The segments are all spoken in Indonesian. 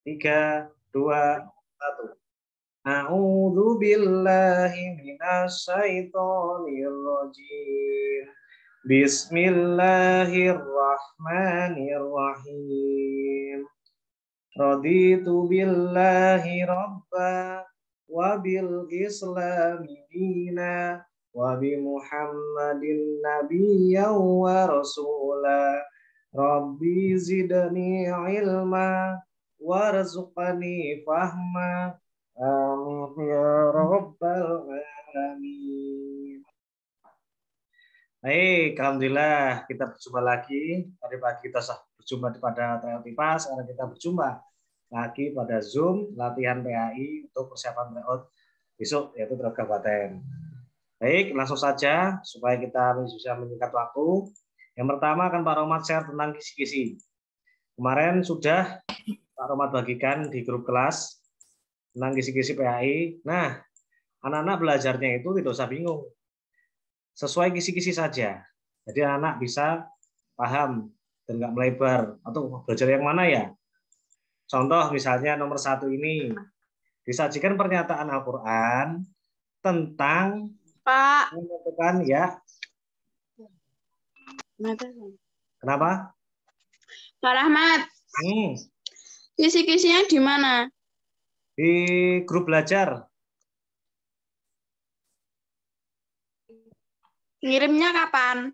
3, 2, 1. A'udzu billahi minasyaitonir rajim. Bismillahirrahmanirrahim. Raditu billahi rabba wa bil islami dina wa bi Muhammadin nabiyyan wa rasula. Rabbi zidni ilma warzuqni fahma. Amin ya rabbal alamin. Baik, alhamdulillah kita berjumpa lagi. Tadi pagi kita berjumpa pada TLTIPA, sekarang kita berjumpa lagi pada Zoom latihan PAI untuk persiapan tryout besok, yaitu tryout kabupaten. Baik, langsung saja supaya kita bisa menyingkat waktu. Yang pertama akan Pak Romat share tentang kisi-kisi. Kemarin sudah Pak Romat bagikan di grup kelas tentang kisi-kisi PAI. Nah, anak-anak belajarnya itu tidak usah bingung. Sesuai kisi-kisi saja. Jadi anak bisa paham dan nggak melebar. Atau belajar yang mana ya? Contoh misalnya nomor 1 ini. Disajikan pernyataan Al-Quran tentang Pak. menentukan ya. Kenapa? Pak Rahmat. Kisi-kisinya di mana? Di grup belajar. Ngirimnya kapan?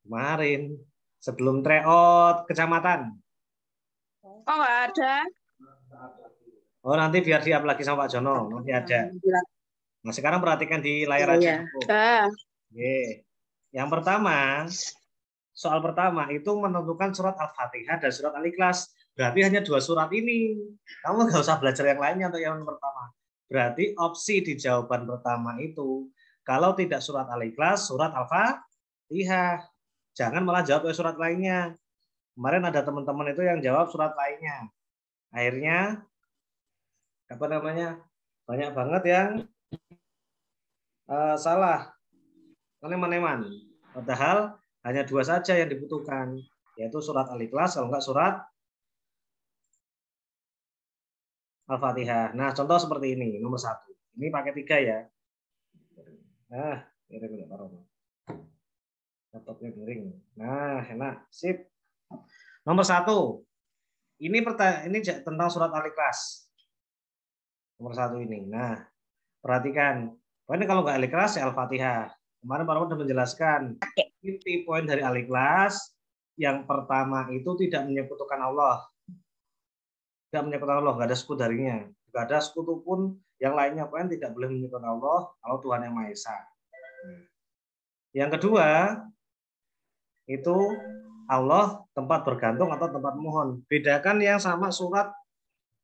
Kemarin. Sebelum tryout kecamatan. Oh, nggak ada. Oh, nanti biar di-up lagi sama Pak Jono. Nanti ada. Nah, sekarang perhatikan di layar aja. Oke. Yang pertama, soal pertama itu menentukan surat Al-Fatihah dan surat Al-Ikhlas. Berarti hanya 2 surat ini. Kamu nggak usah belajar yang lainnya untuk yang pertama. Berarti opsi di jawaban pertama itu, kalau tidak surat Al-Ikhlas, surat Al-Fatihah. Jangan malah jawab surat lainnya. Kemarin ada teman-teman itu yang jawab surat lainnya. Akhirnya, banyak banget yang salah. Meneman-neman. Padahal hanya 2 saja yang dibutuhkan, yaitu surat Al-Ikhlas, kalau enggak surat Al-Fatihah. Nah, contoh seperti ini, nomor 1. Ini pakai 3 ya. Nah, ini laptopnya miring. Nah, enak, sip. Nomor 1. Ini tentang surat Al-Ikhlas. Nomor 1 ini. Nah, perhatikan. Ini kalau enggak Al-Ikhlas ya Al-Fatihah. Kemarin Pak Rahmat sudah menjelaskan inti poin dari Al-Ikhlas yang pertama itu tidak menyekutukan Allah. Tidak menyekutukan Allah, nggak ada sekutu darinya. Nggak ada sekutu pun yang lainnya, poin tidak boleh menyekutukan Allah kalau Tuhan yang Maha Esa. Yang kedua, itu Allah tempat bergantung atau tempat mohon. Bedakan yang sama surat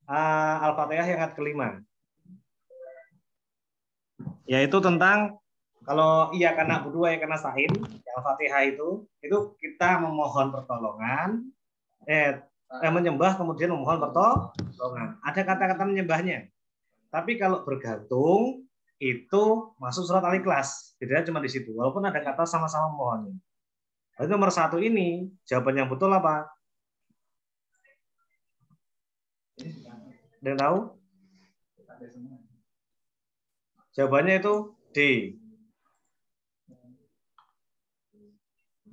Al-Fatihah yang ayat kelima. Yaitu tentang kalau iya karena berdua ya karena sa'in, Al-Fatihah itu kita memohon pertolongan, menyembah kemudian memohon pertolongan. Ada kata-kata menyembahnya. Tapi kalau bergantung itu masuk surat Al-Ikhlas. Bedanya cuma di situ. Walaupun ada kata sama-sama memohon. Lalu nomor 1 ini jawaban yang betul apa? Ada yang tahu? Jawabannya itu D.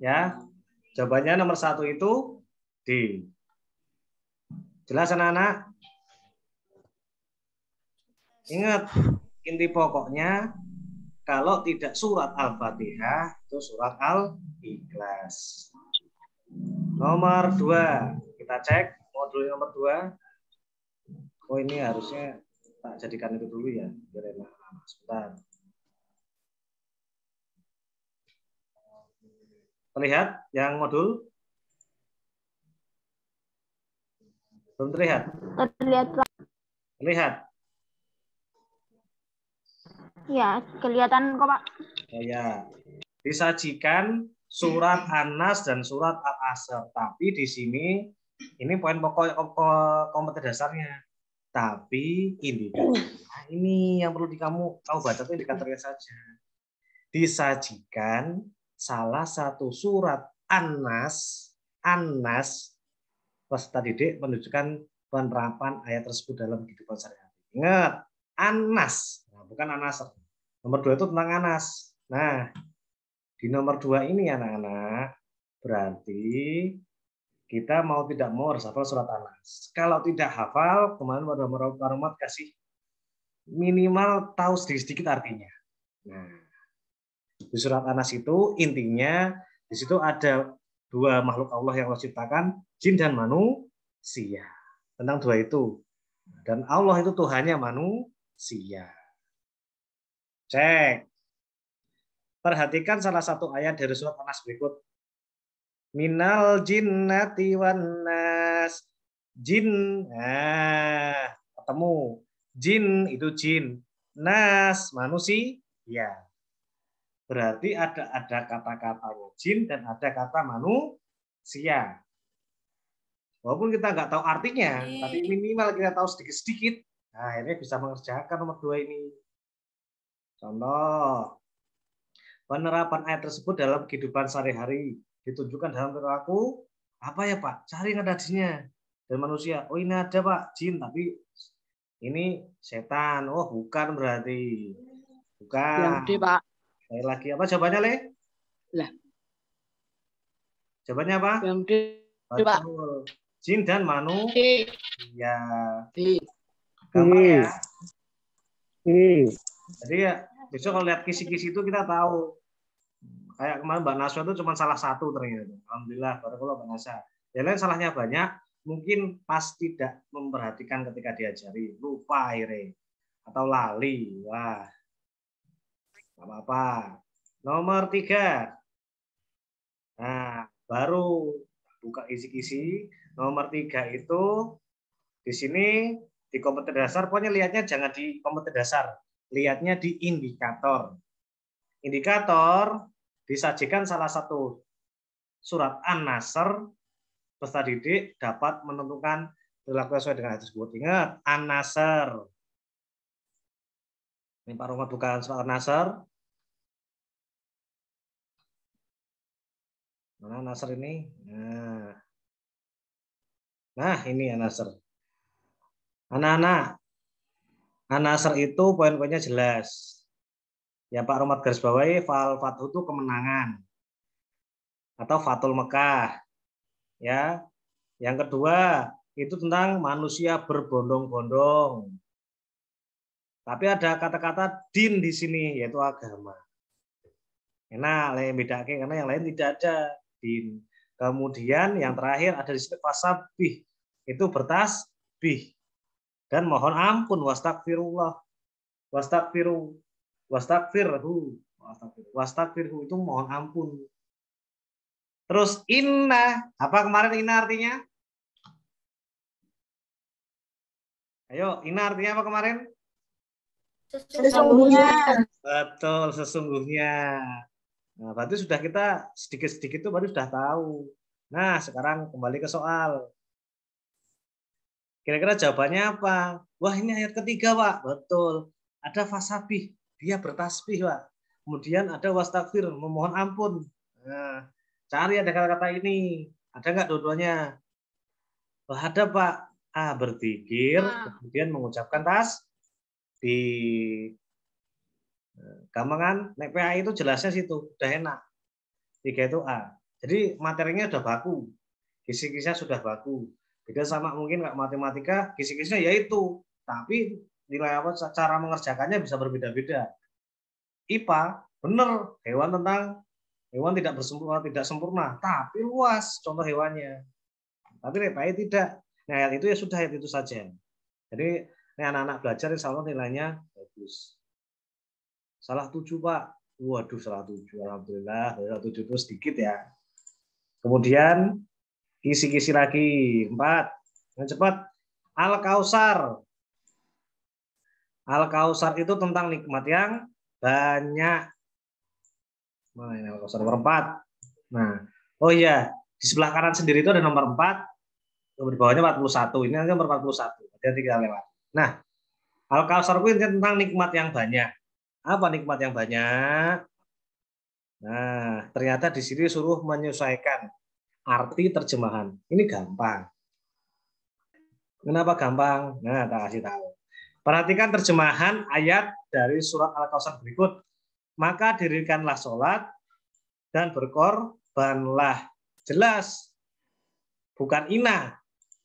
Ya, jawabannya nomor 1 itu D. Jelas anak-anak? Ingat, inti pokoknya kalau tidak surat Al-Fatihah itu surat Al-Ikhlas. Nomor 2, kita cek modul nomor 2. Oh, ini harusnya tak jadikan itu dulu ya, biar enak. Sebentar. Terlihat yang modul? Belum terlihat? Terlihat, Pak. Terlihat? Ya, kelihatan kok, Pak. Ya. Disajikan surat An-Nas dan surat Al-Asr. Tapi di sini ini poin pokok kompeten dasarnya. Tapi indikatornya ini yang perlu kamu baca itu indikatornya saja. Disajikan salah satu surat An-Nas pas tadi Dek menunjukkan penerapan ayat tersebut dalam kehidupan sehari-hari. Ingat, Anas, nah, bukan Anasr. Nomor 2 itu tentang Anas. Nah, di nomor 2 ini anak-anak, berarti kita mau tidak mau harus hafal surat Anas. Kalau tidak hafal, kemarin Pak Rahmat kasih minimal tahu sedikit-sedikit artinya. Nah, di surat Anas itu intinya di situ ada 2 makhluk Allah yang Allah ciptakan, jin dan manusia. Tentang 2 itu. Dan Allah itu Tuhannya manusia. Cek. Perhatikan salah satu ayat dari surat Anas berikut. Minal jinnati wan nas. Jin. Nah, ketemu. Jin itu jin. Nas manusia. Ya. Berarti ada kata-kata jin dan ada kata manusia. Walaupun kita nggak tahu artinya, tapi minimal kita tahu sedikit-sedikit. Nah, akhirnya bisa mengerjakan nomor 2 ini. Contoh, penerapan ayat tersebut dalam kehidupan sehari-hari ditunjukkan dalam perilaku apa ya Pak? Cari hadisnya. Dan manusia, oh ini ada Pak, jin, tapi ini setan. Oh bukan berarti. Bukan. Yang D, Pak. Sekali lagi, apa jawabannya, Le? Lah. Jawabannya apa? Yang D, Pak. Jin dan manusia. Gampang ya. Jadi ya, besok kalau lihat kisi-kisi itu kita tahu. Kayak kemarin Mbak Naswa itu cuma salah satu ternyata. Alhamdulillah, barakallah Mbak Naswa. Yang lain salahnya banyak, mungkin pas tidak memperhatikan ketika diajari, lupa akhirnya. Atau lali. Wah, nggak apa-apa. Nomor 3. Nah, baru buka kisi-kisi. Nomor 3 itu di sini di komputer dasar, pokoknya lihatnya jangan di komputer dasar. Lihatnya di indikator. Indikator disajikan salah satu surat An-Nasr, peserta didik dapat menentukan perilaku sesuai dengan ayat tersebut. Ingat, An-Nasr. Ini Pak Rahmat bukan surat An-Nasr. Mana An-Nasr ini? Nah ini An-Nasr. Anak-anak, An-Nasr itu poin-poinnya jelas. Ya Pak Rahmat garis bawahi, fal fathu itu kemenangan atau fatul Mekah. Ya. Yang kedua, itu tentang manusia berbondong-bondong. Tapi ada kata-kata din di sini, yaitu agama. Enak, yang bedanya karena yang lain tidak ada din. Kemudian yang terakhir ada di sini fasabih, itu bertasbih dan mohon ampun, wastagfirullah, wastagfirhu itu mohon ampun. Terus inna, apa kemarin inna artinya? Ayo, inna artinya apa kemarin? Sesungguhnya. Betul, sesungguhnya. Nah, berarti sudah kita sedikit-sedikit itu baru sudah tahu. Nah, sekarang kembali ke soal. Kira-kira jawabannya apa? Wah, ini ayat ketiga, Pak. Betul. Ada fasabih, dia bertasbih, Pak. Kemudian ada wastagfir, memohon ampun. Nah, cari ada kata-kata ini. Ada nggak dua-duanya? Wah, ada, Pak. A, berzikir, kemudian mengucapkan tasbih. Gampang kan? Nek PAI itu jelasnya situ, udah enak. 3 itu A. Jadi materinya udah baku. Kisi-kisinya sudah baku. Beda sama mungkin nggak matematika, kisi-kisinya yaitu. Tapi nilai apa cara mengerjakannya bisa berbeda-beda. IPA, bener. Hewan tidak sempurna, tapi luas contoh hewannya. Tapi nek PAI tidak. Nah, ayat itu ya sudah, ayat itu saja. Jadi anak-anak belajar insya Allah nilainya bagus. Salah 7, Pak. Waduh, salah 7. Alhamdulillah, salah 7 itu sedikit ya. Kemudian kisi-kisi lagi. 4. Yang cepat. Al-Kausar. Al-Kausar itu tentang nikmat yang banyak. Nah, ini Al-Kausar nomor 4. Nah, oh iya, di sebelah kanan sendiri itu ada nomor 4. Di bawahnya 41. Ini nomor 41. Ada 3 lewat. Nah, Al-Kausar itu tentang nikmat yang banyak. Apa nikmat yang banyak? Nah, ternyata di sini suruh menyesuaikan arti terjemahan. Ini gampang. Kenapa gampang? Nah, tak kasih tahu. Perhatikan terjemahan ayat dari surat Al-Kausar berikut. Maka dirikanlah sholat dan berkorbanlah. Jelas, bukan ina.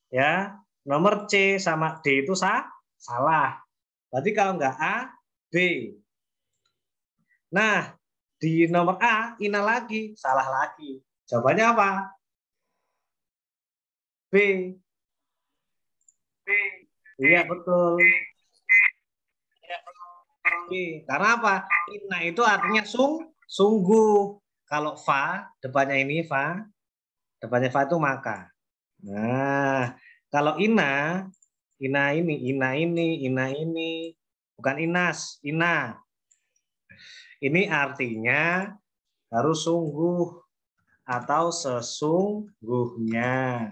Ya, nomor C sama D itu salah. Berarti kalau enggak A, B. Nah, di nomor A, ina lagi, salah lagi. Jawabannya apa? B. B. Iya, betul. Karena apa? Inna itu artinya sungguh. Kalau fa, depannya fa itu maka. Nah, kalau ina ini, bukan inas, ina. Ini artinya harus sungguh atau sesungguhnya.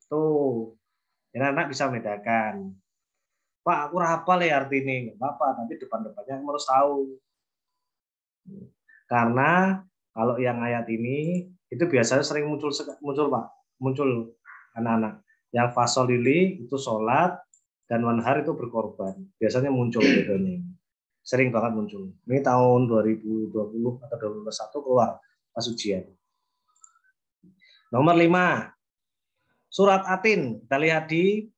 Tuh, jadi anak bisa membedakan. Pak, aku hafal ya arti ini. Nggak apa-apa, tapi depan-depannya kamu harus tahu. Karena kalau yang ayat ini itu biasanya sering muncul Pak, muncul anak-anak. Yang fasolili itu sholat dan wanhar itu berkorban. Biasanya muncul bedanya. Sering banget muncul. Ini tahun 2020 atau 2021 keluar pas ujian. Nomor 5. Surat Atin. Kita lihat di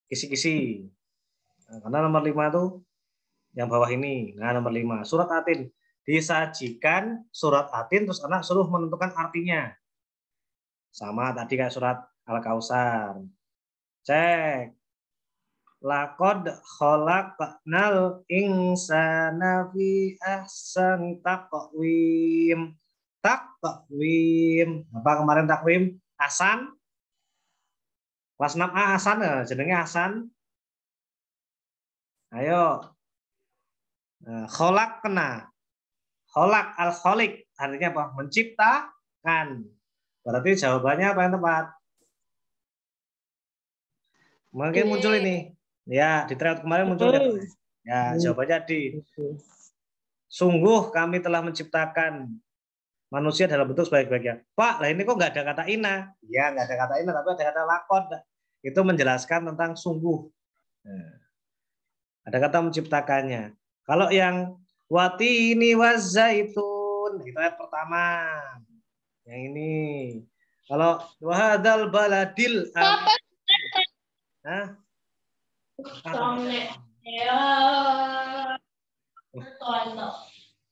kisi-kisi. Nah, karena nomor 5 itu yang bawah ini. Nah, nomor 5. Surat Atin. Disajikan surat Atin, terus anak suruh menentukan artinya. Sama tadi kayak surat Al-Kausar. Cek. Laqad khalaqnal insana fi ahsani taqwim. Takwim. Apa kemarin takwim? Hasan. Kelas 6A Hasan ya, jenenge Hasan. Ayo. Kholak kena. Kholak al-kholik artinya apa? Menciptakan. Berarti jawabannya apa yang tepat? Mungkin muncul ini. Ya, di tryout kemarin muncul ya. Ya, jawabannya di. Sungguh kami telah menciptakan manusia dalam bentuk sebaik-baiknya. Pak, lah ini kok nggak ada kata ina? Ya, nggak ada kata ina, tapi ada kata lakon. Itu menjelaskan tentang sungguh. Nah, ada kata menciptakannya. Kalau yang wati ini wazaitun, itu ayat pertama. Yang ini. Kalau wahadal baladil. Hah?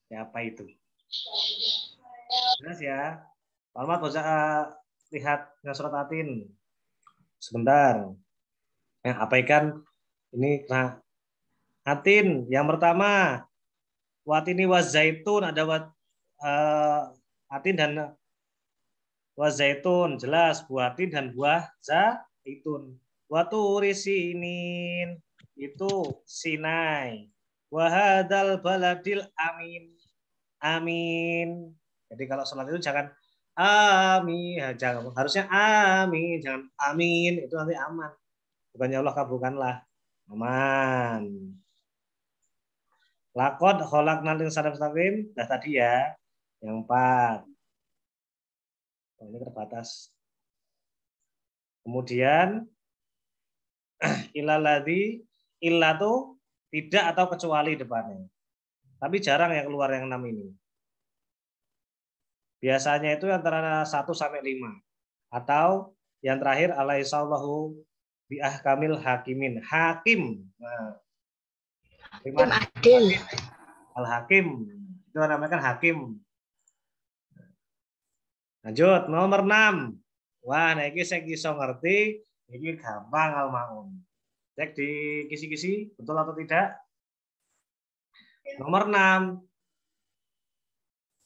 Siapa itu? Jelas ya. Almat bisa lihat surat Atin. Sebentar. Yang abaikan ini nah Atin yang pertama watini wazaitun ada atin dan wazaitun jelas buah atin dan buah zaitun. Waturi sinin itu Sinai. Wahadal baladil amin. Amin. Jadi kalau sholat itu jangan amin, jangan harusnya amin, jangan amin itu nanti aman. Bukannya Allah kabulkanlah. Aman. Lakod kholak nanti sadap mustaqim. Dah tadi ya. Yang 4. Oh, ini terbatas. Kemudian ilaladi illa tuh tidak atau kecuali depannya. Tapi jarang yang keluar yang 6 ini. Biasanya itu antara 1 sampai 5. Atau yang terakhir alaihissallahu biahkamil hakimin. Hakim. Nah, Hakim adil. Al-Hakim. Itu namanya kan hakim. Lanjut, nomor 6. Wah, nah ini saya bisa ngerti. Ini gampang al-ma'un. Cek di kisi-kisi, betul atau tidak? Nomor 6.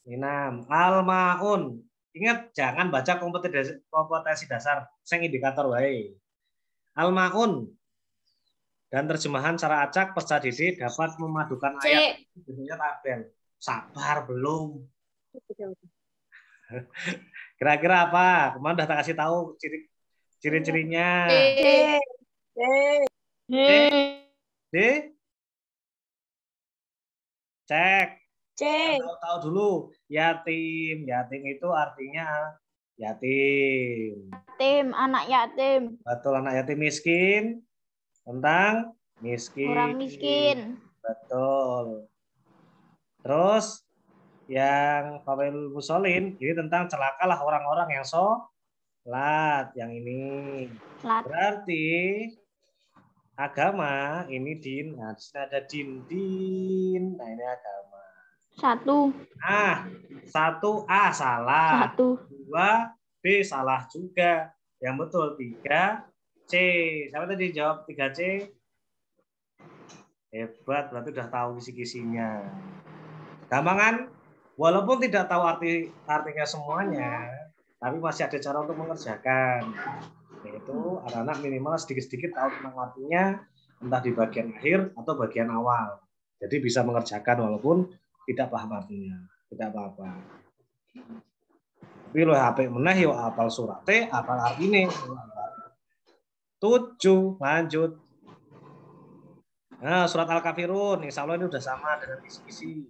Ini 6. Al-ma'un. Ingat, jangan baca kompetensi dasar. Sing indikator wae. Al-ma'un. Dan terjemahan secara acak peserta didik dapat memadukan ayat. Bentuknya tabel. Sabar belum. Kira-kira apa? Kemarin udah tak kasih tahu ciri-cirinya. D. Cek. Tahu dulu. Yatim. Yatim itu artinya Yatim. Yatim, anak yatim. Betul, anak yatim miskin. Tentang miskin. Orang miskin. Betul. Terus yang Fawil Musolin ini tentang celakalah orang-orang yang sholat. Yang ini. Berarti agama ini din. Nah, di sini ada din. Nah, ini agama. 1. Nah, 1A salah. 1. 2 B salah juga. Yang betul 3C. Siapa tadi jawab 3C? Hebat, berarti udah tahu kisi-kisinya. Gampang kan? Walaupun tidak tahu artinya semuanya, tapi masih ada cara untuk mengerjakan. Yaitu anak-anak minimal sedikit-sedikit tahu tentang artinya, entah di bagian akhir atau bagian awal. Jadi bisa mengerjakan walaupun tidak paham artinya. Tidak apa-apa. Tapi lo HP meneh yo apal surate, apal artine. 7, lanjut. Nah, surat Al-Kafirun, insya Allah ini udah sama dengan kisi-kisi.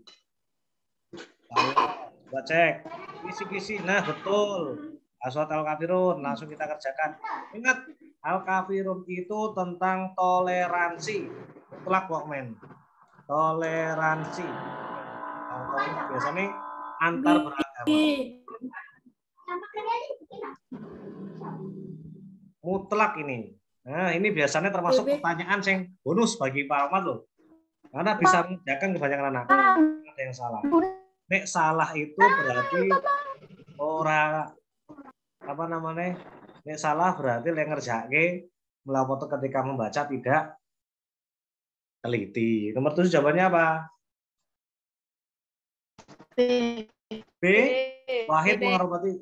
Coba cek. Kisi-kisi, nah betul. Surat Al-Kafirun, langsung kita kerjakan. Ingat, Al-Kafirun itu tentang toleransi. Mutlak Walkman. Toleransi. Biasanya antar beragama. Mutlak ini. Nah, ini biasanya termasuk pertanyaan yang bonus bagi Pak Ahmad loh. Karena bisa mengerjakan kebanyakan anak. Ada yang salah. Nek salah itu berarti orang apa namanya? Nek salah berarti yang ngerjake melaporkan ketika membaca tidak teliti. Nomor 7 jawabannya apa? B. B. Wahid menghormati.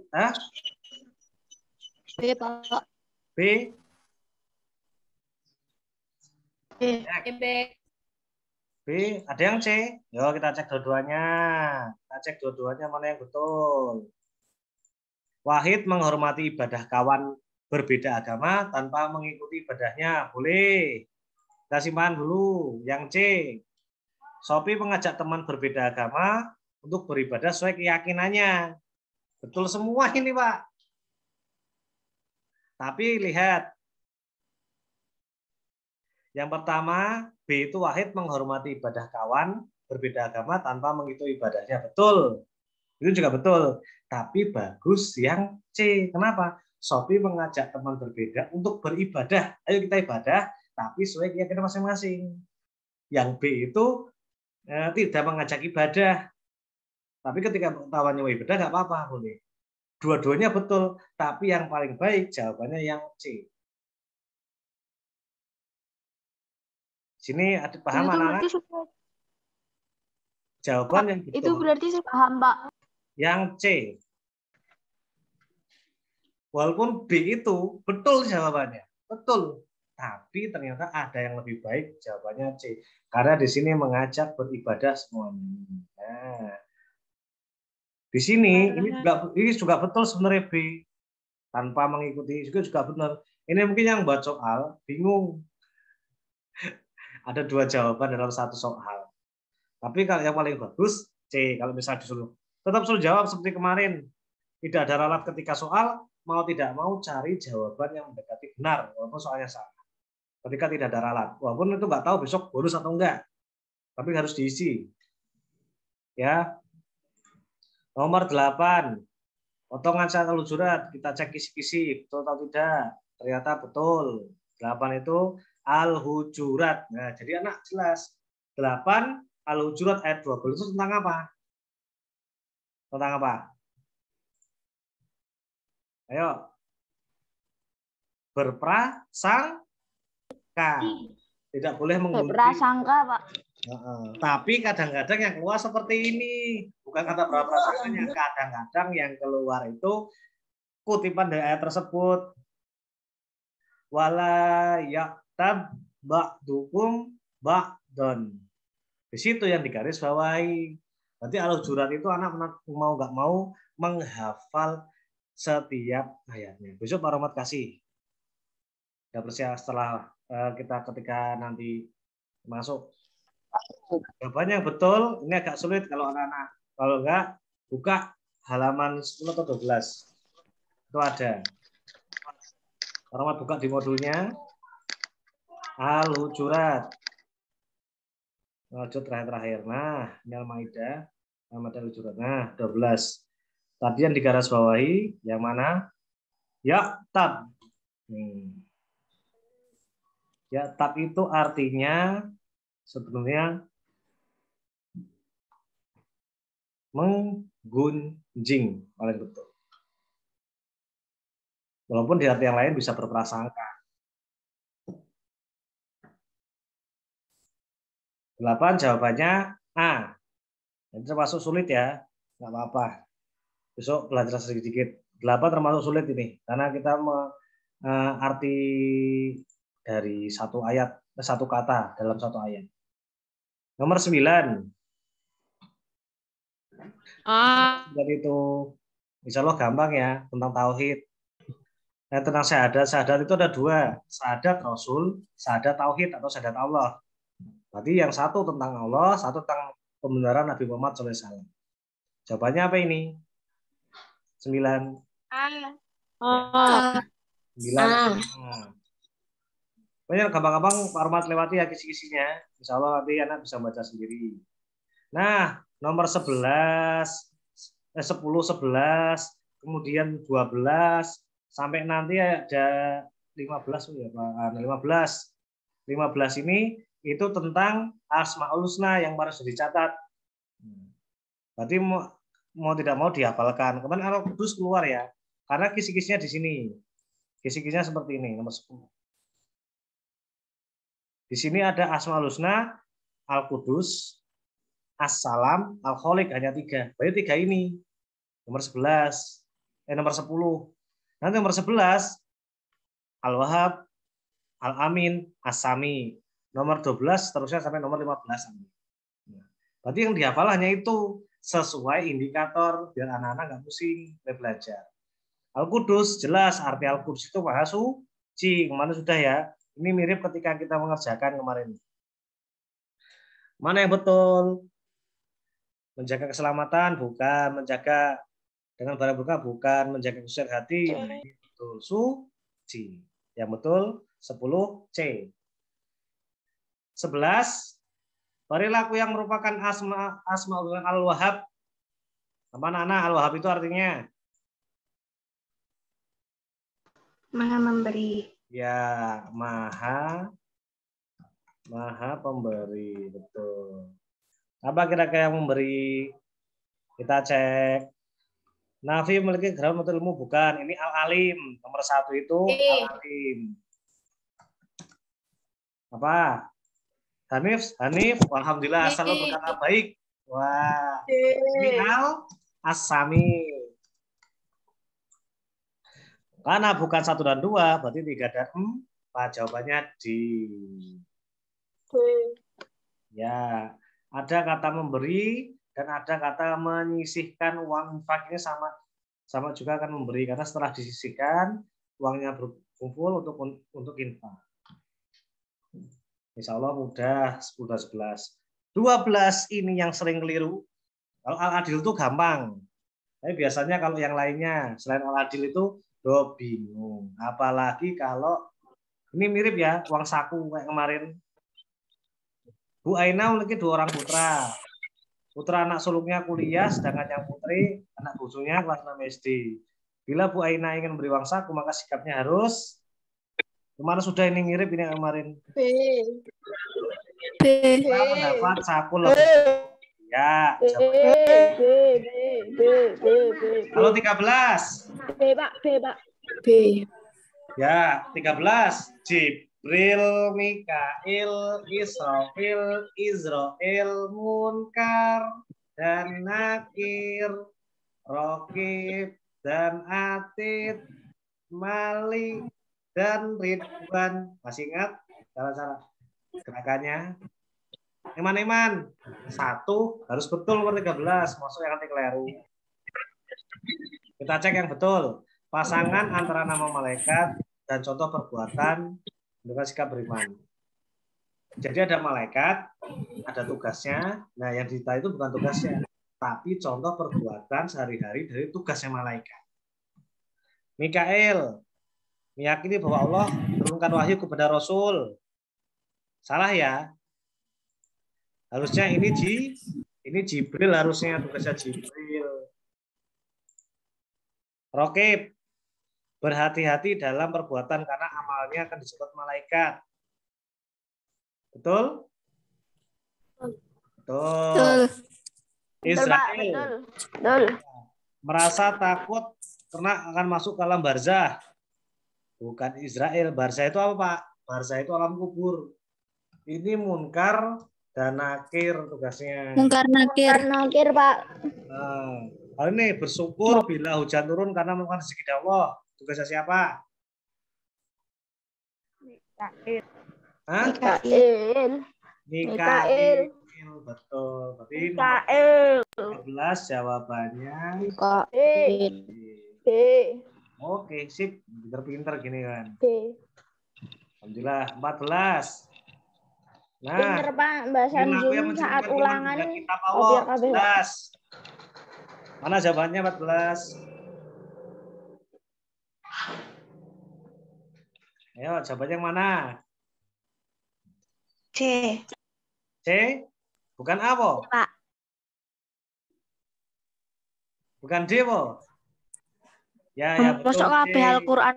B, Pak. B. B. Ada yang C? Yuk kita cek dua-duanya. Kita cek dua-duanya mana yang betul. Wahid menghormati ibadah kawan berbeda agama tanpa mengikuti ibadahnya. Boleh. Kita simpan dulu. Yang C. Sopi mengajak teman berbeda agama untuk beribadah sesuai keyakinannya. Betul semua ini, Pak. Tapi lihat. Yang pertama, B itu Wahid menghormati ibadah kawan berbeda agama tanpa mengikuti ibadahnya. Betul. Itu juga betul. Tapi bagus yang C. Kenapa? Sopi mengajak teman berbeda untuk beribadah. Ayo kita ibadah, tapi sesuai keyakinan masing-masing. Yang B itu tidak mengajak ibadah. Tapi ketika tawannya ibadah nggak apa-apa, boleh. Dua-duanya betul, tapi yang paling baik jawabannya yang C. Sini ada paham anak-anak? Jawaban yang betul. Itu berarti saya paham, Pak. Yang C. Walaupun B itu betul jawabannya. Betul. Tapi ternyata ada yang lebih baik jawabannya C. Karena di sini mengajak beribadah semuanya. Nah, di sini ini juga betul sebenarnya B. Tanpa mengikuti juga benar. Ini mungkin yang buat soal bingung. Ada dua jawaban dalam satu soal. Tapi kalau yang paling bagus C. Kalau misalnya disuruh tetap suruh jawab seperti kemarin. Tidak ada ralat ketika soal, mau tidak mau cari jawaban yang mendekati benar walaupun soalnya salah. Ketika tidak ada ralat, walaupun itu nggak tahu besok bonus atau enggak, tapi harus diisi. Ya. Nomor 8. Potongan syarat al-hujurat, kita cek kisi-kisi betul atau tidak. Ternyata betul. 8 itu al-hujurat. Nah, jadi anak jelas. 8 al-hujurat ayat 20 itu tentang apa? Tentang apa? Ayo. Berprasangka. Tidak boleh menggunting. Berprasangka, Pak. Tapi kadang-kadang yang keluar seperti ini. Bukan kata berprasangkanya. Kadang-kadang yang keluar itu kutipan dari ayat tersebut. Wala yaktab ba'dukum ba'don. Di situ yang digaris bawahi. Berarti al-hujurat itu anak mau nggak mau menghafal setiap ayatnya. Besok Pak Rahmat kasih. Sudah persiapan setelah kita ketika nanti masuk. Jawabannya yang betul, ini agak sulit kalau anak-anak. Kalau enggak, buka halaman 10 atau 12. Itu ada. Orang buka di modulnya. Al-Hujurat. Lanjut terakhir. Nah, ini Al-Maidah. Al-Maidah Al-Hujurat. Nah, 12. Tadi yang digaris bawahi, yang mana? Ya, tab. Ya, tab itu artinya sebenarnya menggunjing, paling betul. Walaupun di arti yang lain bisa berprasangka. 8 jawabannya A. Ini termasuk sulit ya, nggak apa-apa. Besok belajar sedikit. 8 termasuk sulit ini, karena kita arti dari satu ayat, satu kata dalam satu ayat. Nomor 9. Dan itu insya Allah gampang ya, tentang tauhid. Nah, tentang syahadat itu ada 2, syahadat Rasul, syahadat tauhid atau syahadat Allah. Berarti yang satu tentang Allah, satu tentang pembenaran Nabi Muhammad SAW. Jawabannya apa ini? 9. A. 9. Pokoknya gampang-gampang Pak Ahmad lewati ya kisi-kisinya. Insya Allah nanti anak bisa baca sendiri. Nah, nomor 11, 10, 11, kemudian 12, sampai nanti ada 15 ya Pak. 15 ini itu tentang Asmaul Husna yang harus dicatat. Berarti mau tidak mau dihafalkan. Kemudian Al-Qudus keluar ya. Karena kisi-kisinya di sini. Kisi-kisinya seperti ini, nomor 10. Di sini ada Asmaul Husna, Al-Qudus, As-Salam, Al-Khaliq, hanya 3. Berarti 3 ini. Nomor 11. Nomor 10. Nanti nomor 11, Al-Wahhab, Al-Amin, As-Sami. Nomor 12 terusnya sampai nomor 15. Berarti yang dihafal hanya itu, sesuai indikator biar anak-anak nggak pusing belajar. Al-Qudus jelas arti Al-Qudus itu Maha Suci. Kemana sudah ya? Ini mirip ketika kita mengerjakan kemarin. Mana yang betul? Menjaga keselamatan bukan, menjaga dengan barang berkah bukan, menjaga kesucian hati betul, suci. Yang betul 10C. 11, perilaku yang merupakan asmaul al-wahhab. Apa anak-anak? Al-wahhab itu artinya? Maha memberi. Ya, maha pemberi, betul. Apa kira-kira yang memberi? Kita cek. Nafi memiliki gelar menuntut ilmu bukan. Ini al-alim. Nomor 1 itu al-alim. Apa? Hanif, alhamdulillah selalu berkata baik. Wah, ini As-Sami. Karena bukan 1 dan 2, berarti 3 dan 4. Jawabannya D. Ya, ada kata memberi dan ada kata menyisihkan uang infak ini sama juga akan memberi karena setelah disisihkan uangnya berkumpul untuk infak. Insya Allah mudah 10 dan 11. 12 ini yang sering keliru. Kalau al-adil itu gampang. Tapi biasanya kalau yang lainnya selain al-adil itu bingung. Apalagi kalau ini mirip ya uang saku kayak kemarin. Bu Aina memiliki 2 orang putra. Putra anak sulungnya kuliah, sedangkan yang putri anak bungsunya kelas 6 SD. Bila Bu Aina ingin beri uang saku, maka sikapnya harus kemana sudah ini mirip ini kemarin. Kita mendapat saku lebih. Ya. Kalau 13. B. Ya, 13. Jibril, Mikail, Israfil, Munkar, dan Nakir, Rokib, dan Atid, Malik, dan Ridwan. Masih ingat cara-cara gerakannya? Iman-iman. 1 harus betul nomor 13. Masuk yang nanti keliru. Kita cek yang betul. Pasangan antara nama malaikat dan contoh perbuatan dengan sikap beriman. Jadi ada malaikat, ada tugasnya. Nah, yang dita itu bukan tugasnya, tapi contoh perbuatan sehari-hari dari tugasnya malaikat. Mikael meyakini bahwa Allah menurunkan wahyu kepada Rasul. Salah ya? Harusnya ini Jibril, harusnya tugasnya Jibril. Rokib, berhati-hati dalam perbuatan karena amalnya akan disebut malaikat. Betul? Betul. Israel, Betul. merasa takut karena akan masuk ke alam barzah. Bukan Israel. Barzah itu apa, Pak? Barzah itu alam kubur. Ini munkar dan nakir tugasnya. Mungkar nakir. Nakir, Pak. Nah, hal ini bersyukur bila hujan turun karena merupakan rezeki dari Allah. Tugasnya siapa? Hah? Mikail. Betul. Berarti Mikail. 14 jawabannya. B. Oke, sip. Pinter-pinter gini kan. B. Alhamdulillah 14. Nah, Pinter, Pak. Bahasan perilaku yang Zoom saat mencerminkan iman ulangan. kepada kitab Allah. 14. Mana jawabannya 14? Ayo, jawabannya yang mana? C. C? Bukan A, po? Pak. Bukan D, po? Ya betul. Masuk C. Al-Quran.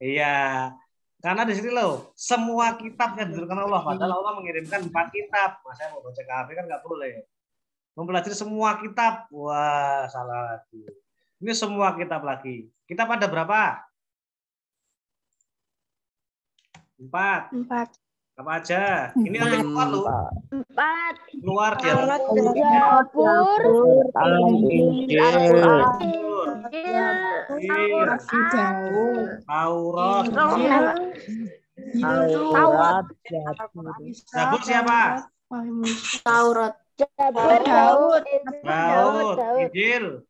Iya. Karena di sini loh, semua kitab yang diturunkan Allah. Padahal Allah mengirimkan 4 kitab. Masa mau baca KHP kan nggak boleh. Mempelajari semua kitab. Wah, salah lagi. Ini semua kitab lagi. Kitab ada berapa? 4. 4. Apa aja? Ini nanti keluar loh. 4. Keluar dia. Zabur. Taurat. Zabur siapa? Taurat. Daud. Injil.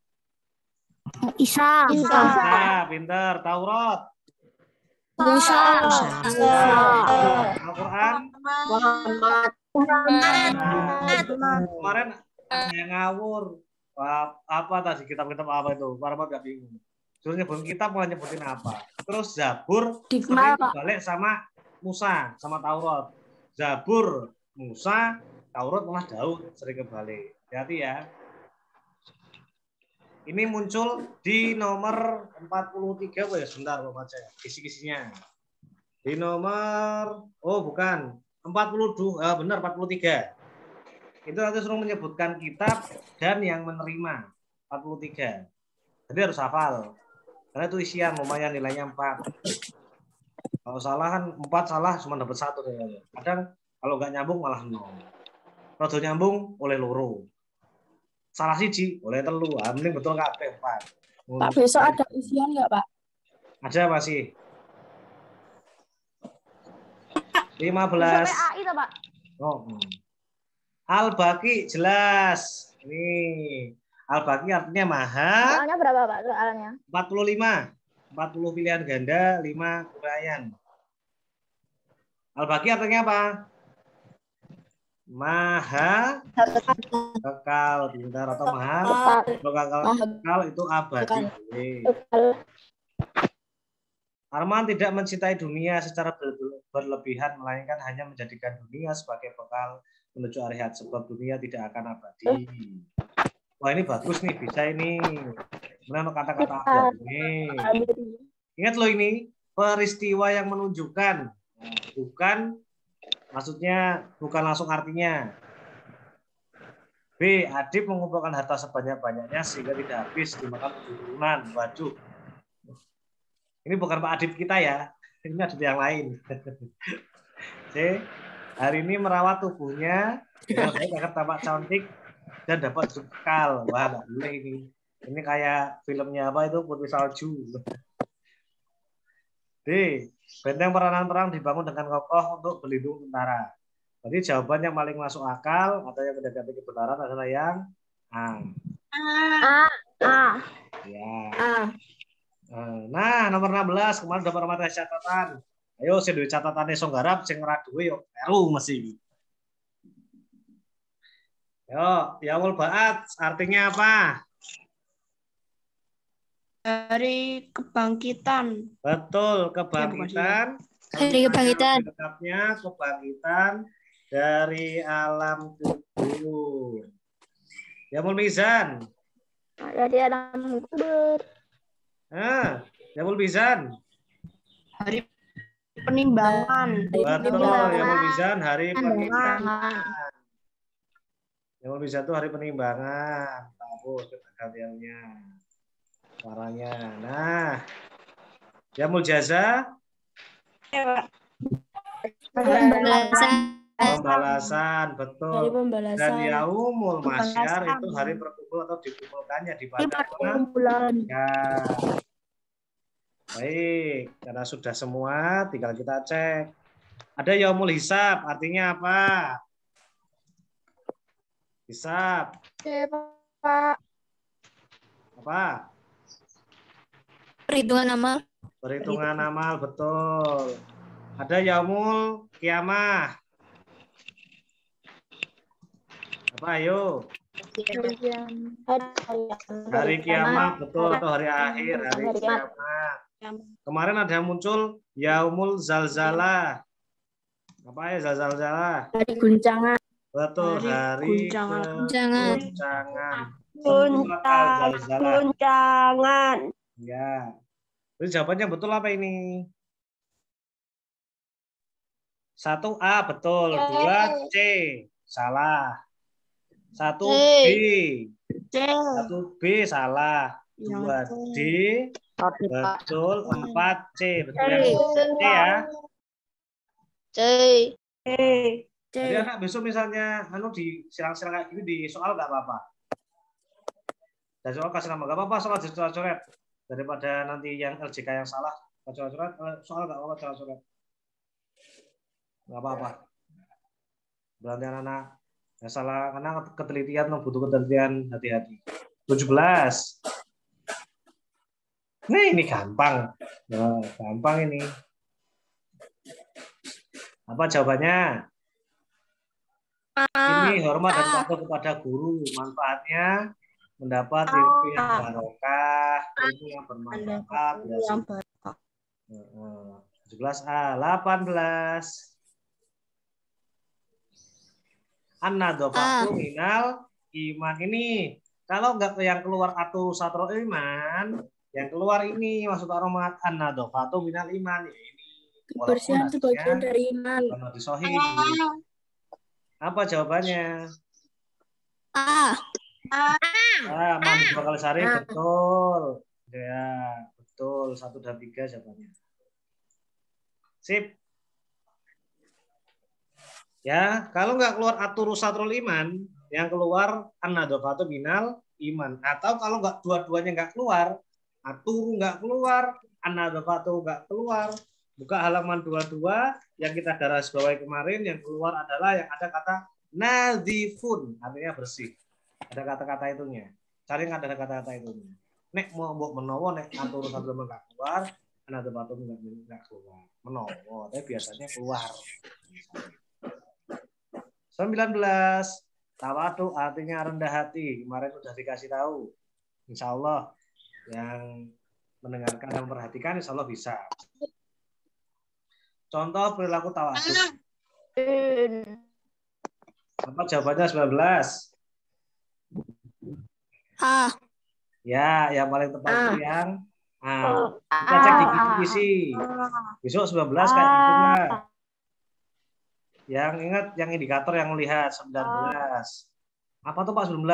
Isa. Nah, pinter. Taurat. Musa. Al-Quran. Muhammad. Kemarin ada yang ngawur. Apa tadi kitab-kitab apa itu? Para nggak bingung. Terus nyebutin kitab malah nyebutin apa? Terus Zabur sering balik sama Musa, sama Taurat. Zabur Musa, Taurat malah Daud sering kebalik. Hati-hati ya. Ini muncul di nomor 43, ya sebentar Bapak baca kisi-kisinya. Di nomor bukan 42, benar 43. Itu nanti suruh menyebutkan kitab dan yang menerima 43. Jadi harus hafal. Karena itu isian lumayan nilainya 4. Kalau salah kan 4 salah cuma dapat 1 nilainya. Kadang kalau nggak nyambung malah 0. Kalau nyambung oleh loro. Salah siji oleh telu, mending betul kabeh 4. Pak, besok ada ujian nggak, Pak? Ada masih. 15. PAI toh, Pak? Al-Baqi jelas. Nih, Al-Baqi artinya maha. Soalnya berapa, Pak, soalnya? 45. 40 pilihan ganda, 5 uraian. Al-Baqi artinya apa? Maha kekal, pintar atau maha kekal itu abadi. Arman tidak mencintai dunia secara berlebihan, melainkan hanya menjadikan dunia sebagai bekal menuju akhirat, sebab dunia tidak akan abadi. Wah, ini bagus nih, bisa ini. Mana kata-kata abadi? Ingat loh, ini peristiwa yang menunjukkan, bukan maksudnya, bukan langsung artinya. B. Adib mengumpulkan harta sebanyak-banyaknya sehingga tidak habis dimakan turunan. Waduh. Ini bukan Pak Adib kita ya. Ini Adib yang lain. C. Hari ini merawat tubuhnya agar tampak cantik dan dapat bekal. Wah, nggak boleh ini. Ini kayak filmnya apa itu, Putri Salju. D. Benteng pertahanan perang dibangun dengan kokoh untuk berlindung tentara. Jadi jawaban yang paling masuk akal atau yang mendekati kebenaran adalah yang A. Ya. Nah, nomor 16 kemarin dapat materi catatan. Ayo sing duwe catatane sing garap sing ora duwe yo peru mesti. Yo, yaul ba'at artinya apa? Hari kebangkitan. Betul, kebangkitan. Dekatnya kebangkitan dari alam kubur. Yamul Mizan. Dari alam kubur. Yamul Mizan. Hari penimbangan. Betul, Yamul Mizan hari penimbangan. Penimbangan. Yamul Mizan itu hari penimbangan. Bagus gantiannya. Suaranya. Nah, Yamul Jaza. Pembalasan, betul. Hari pembalasan. Dan Yaumul Masyar itu hari berkumpul atau dikumpulkannya di bulan. Ya. Baik, karena sudah semua, tinggal kita cek. Ada Yaumul Hisab, artinya apa? Hisab. Pak. Apa? Perhitungan amal. Perhitungan amal, betul. Ada Yaumul Kiamah. Apa ayo? Hari kiamat, betul, atau hari akhir, hari kiamat. Kemarin ada muncul Yaumul Zalzalah. Apa ya Zalzalah? Hari guncangan. Betul, hari guncangan. Guncangan. Ya. Jadi jawabannya betul apa ini? 1A betul, 2 C salah. 1 B. 1 B salah. 2 D betul, 4 C betul yang C ya. Jadi anak besok misalnya di silang-silang kayak gini di soal nggak apa-apa. Dan soal kasih nama nggak apa-apa, soal coret-coret daripada nanti yang LJK yang salah coret-coret, soal nggak apa-apa coret-coret. Nggak apa-apa. Berarti anak-anak yang salah karena ketelitian butuh ketelitian, hati-hati. 17. Ini gampang. Nah, gampang ini. Apa jawabannya? Ini hormat dan patuh kepada guru. Manfaatnya mendapat ilmu yang barokah, ilmu yang bermanfaat. 17A, 18. An-nadhofatu minal iman. Ini kalau nggak yang keluar atau satrul iman, yang keluar ini maksud Ar-Rahmat an-nadhofatu minal iman. Ya ini Kebersihan itu bagian dari iman. Apa jawabannya? Mandi 2 kali sehari betul. Ya, betul. 1 dan 3 jawabannya. Sip. Ya, kalau nggak keluar atur satrul iman, yang keluar an-nadhofatu minal iman. Atau kalau nggak dua-duanya nggak keluar, atur nggak keluar, an-nadhofatu nggak keluar. Buka halaman 22 yang kita garis bawahi kemarin, yang keluar adalah yang ada kata nadhifun, artinya bersih. Ada kata-kata itunya. Cari nggak ada kata-kata itunya. Nek mau mbok menawa nek atur satrul iman nggak keluar, an-nadhofatu nggak keluar. Menawa, tapi biasanya keluar. 19. Tawadu artinya rendah hati. Kemarin sudah dikasih tahu. Insya Allah yang mendengarkan dan memperhatikan insya Allah bisa. Contoh perilaku tawadu. Apa jawabannya 19? Ya, yang paling tepat itu yang kita cek di kisi-kisi. Besok 19 kayak gitu lah. Yang ingat yang indikator yang melihat 19. Apa tuh Pak 19?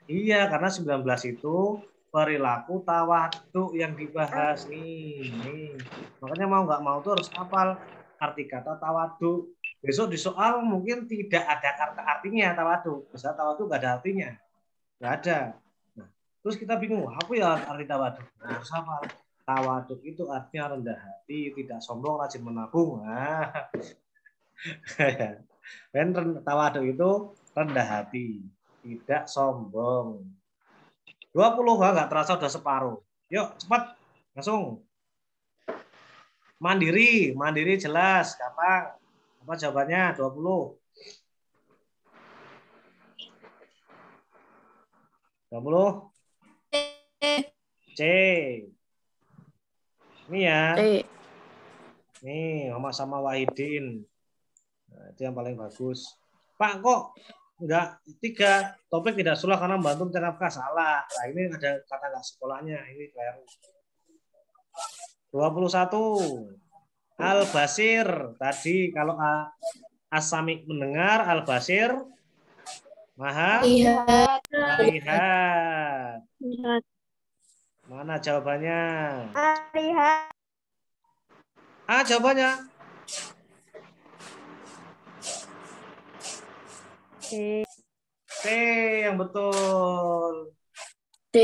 Iya, karena 19 itu perilaku tawadu yang dibahas nih. Makanya mau nggak mau tuh harus hafal arti kata tawadu. Besok di soal mungkin tidak ada kata artinya tawadu. Misalnya tawadu nggak ada artinya. Nggak ada. Nah, terus kita bingung, apa ya arti tawadu? Nah, harus hafal. Tawadu itu artinya rendah hati, tidak sombong, rajin menabung. Nah, dan tawadu itu rendah hati, tidak sombong. 20 nggak terasa udah separuh. Yuk cepat langsung. Mandiri jelas, gampang. Apa jawabannya? 20. 20. C. Ini ya. T. Nih, Muhammad sama Wahidin. Nah, itu yang paling bagus. Pak, kok enggak 3? Topik tidak salah karena membantu mencari nafkah. Salah. Nah, ini ada kata enggak sekolahnya. Ini keliru. 21. Al-Basir. Tadi kalau As-Sami mendengar, Al-Basir Maha Lihat. melihat. Lihat. Mana jawabannya? Lihat. Jawabannya. C yang betul. T.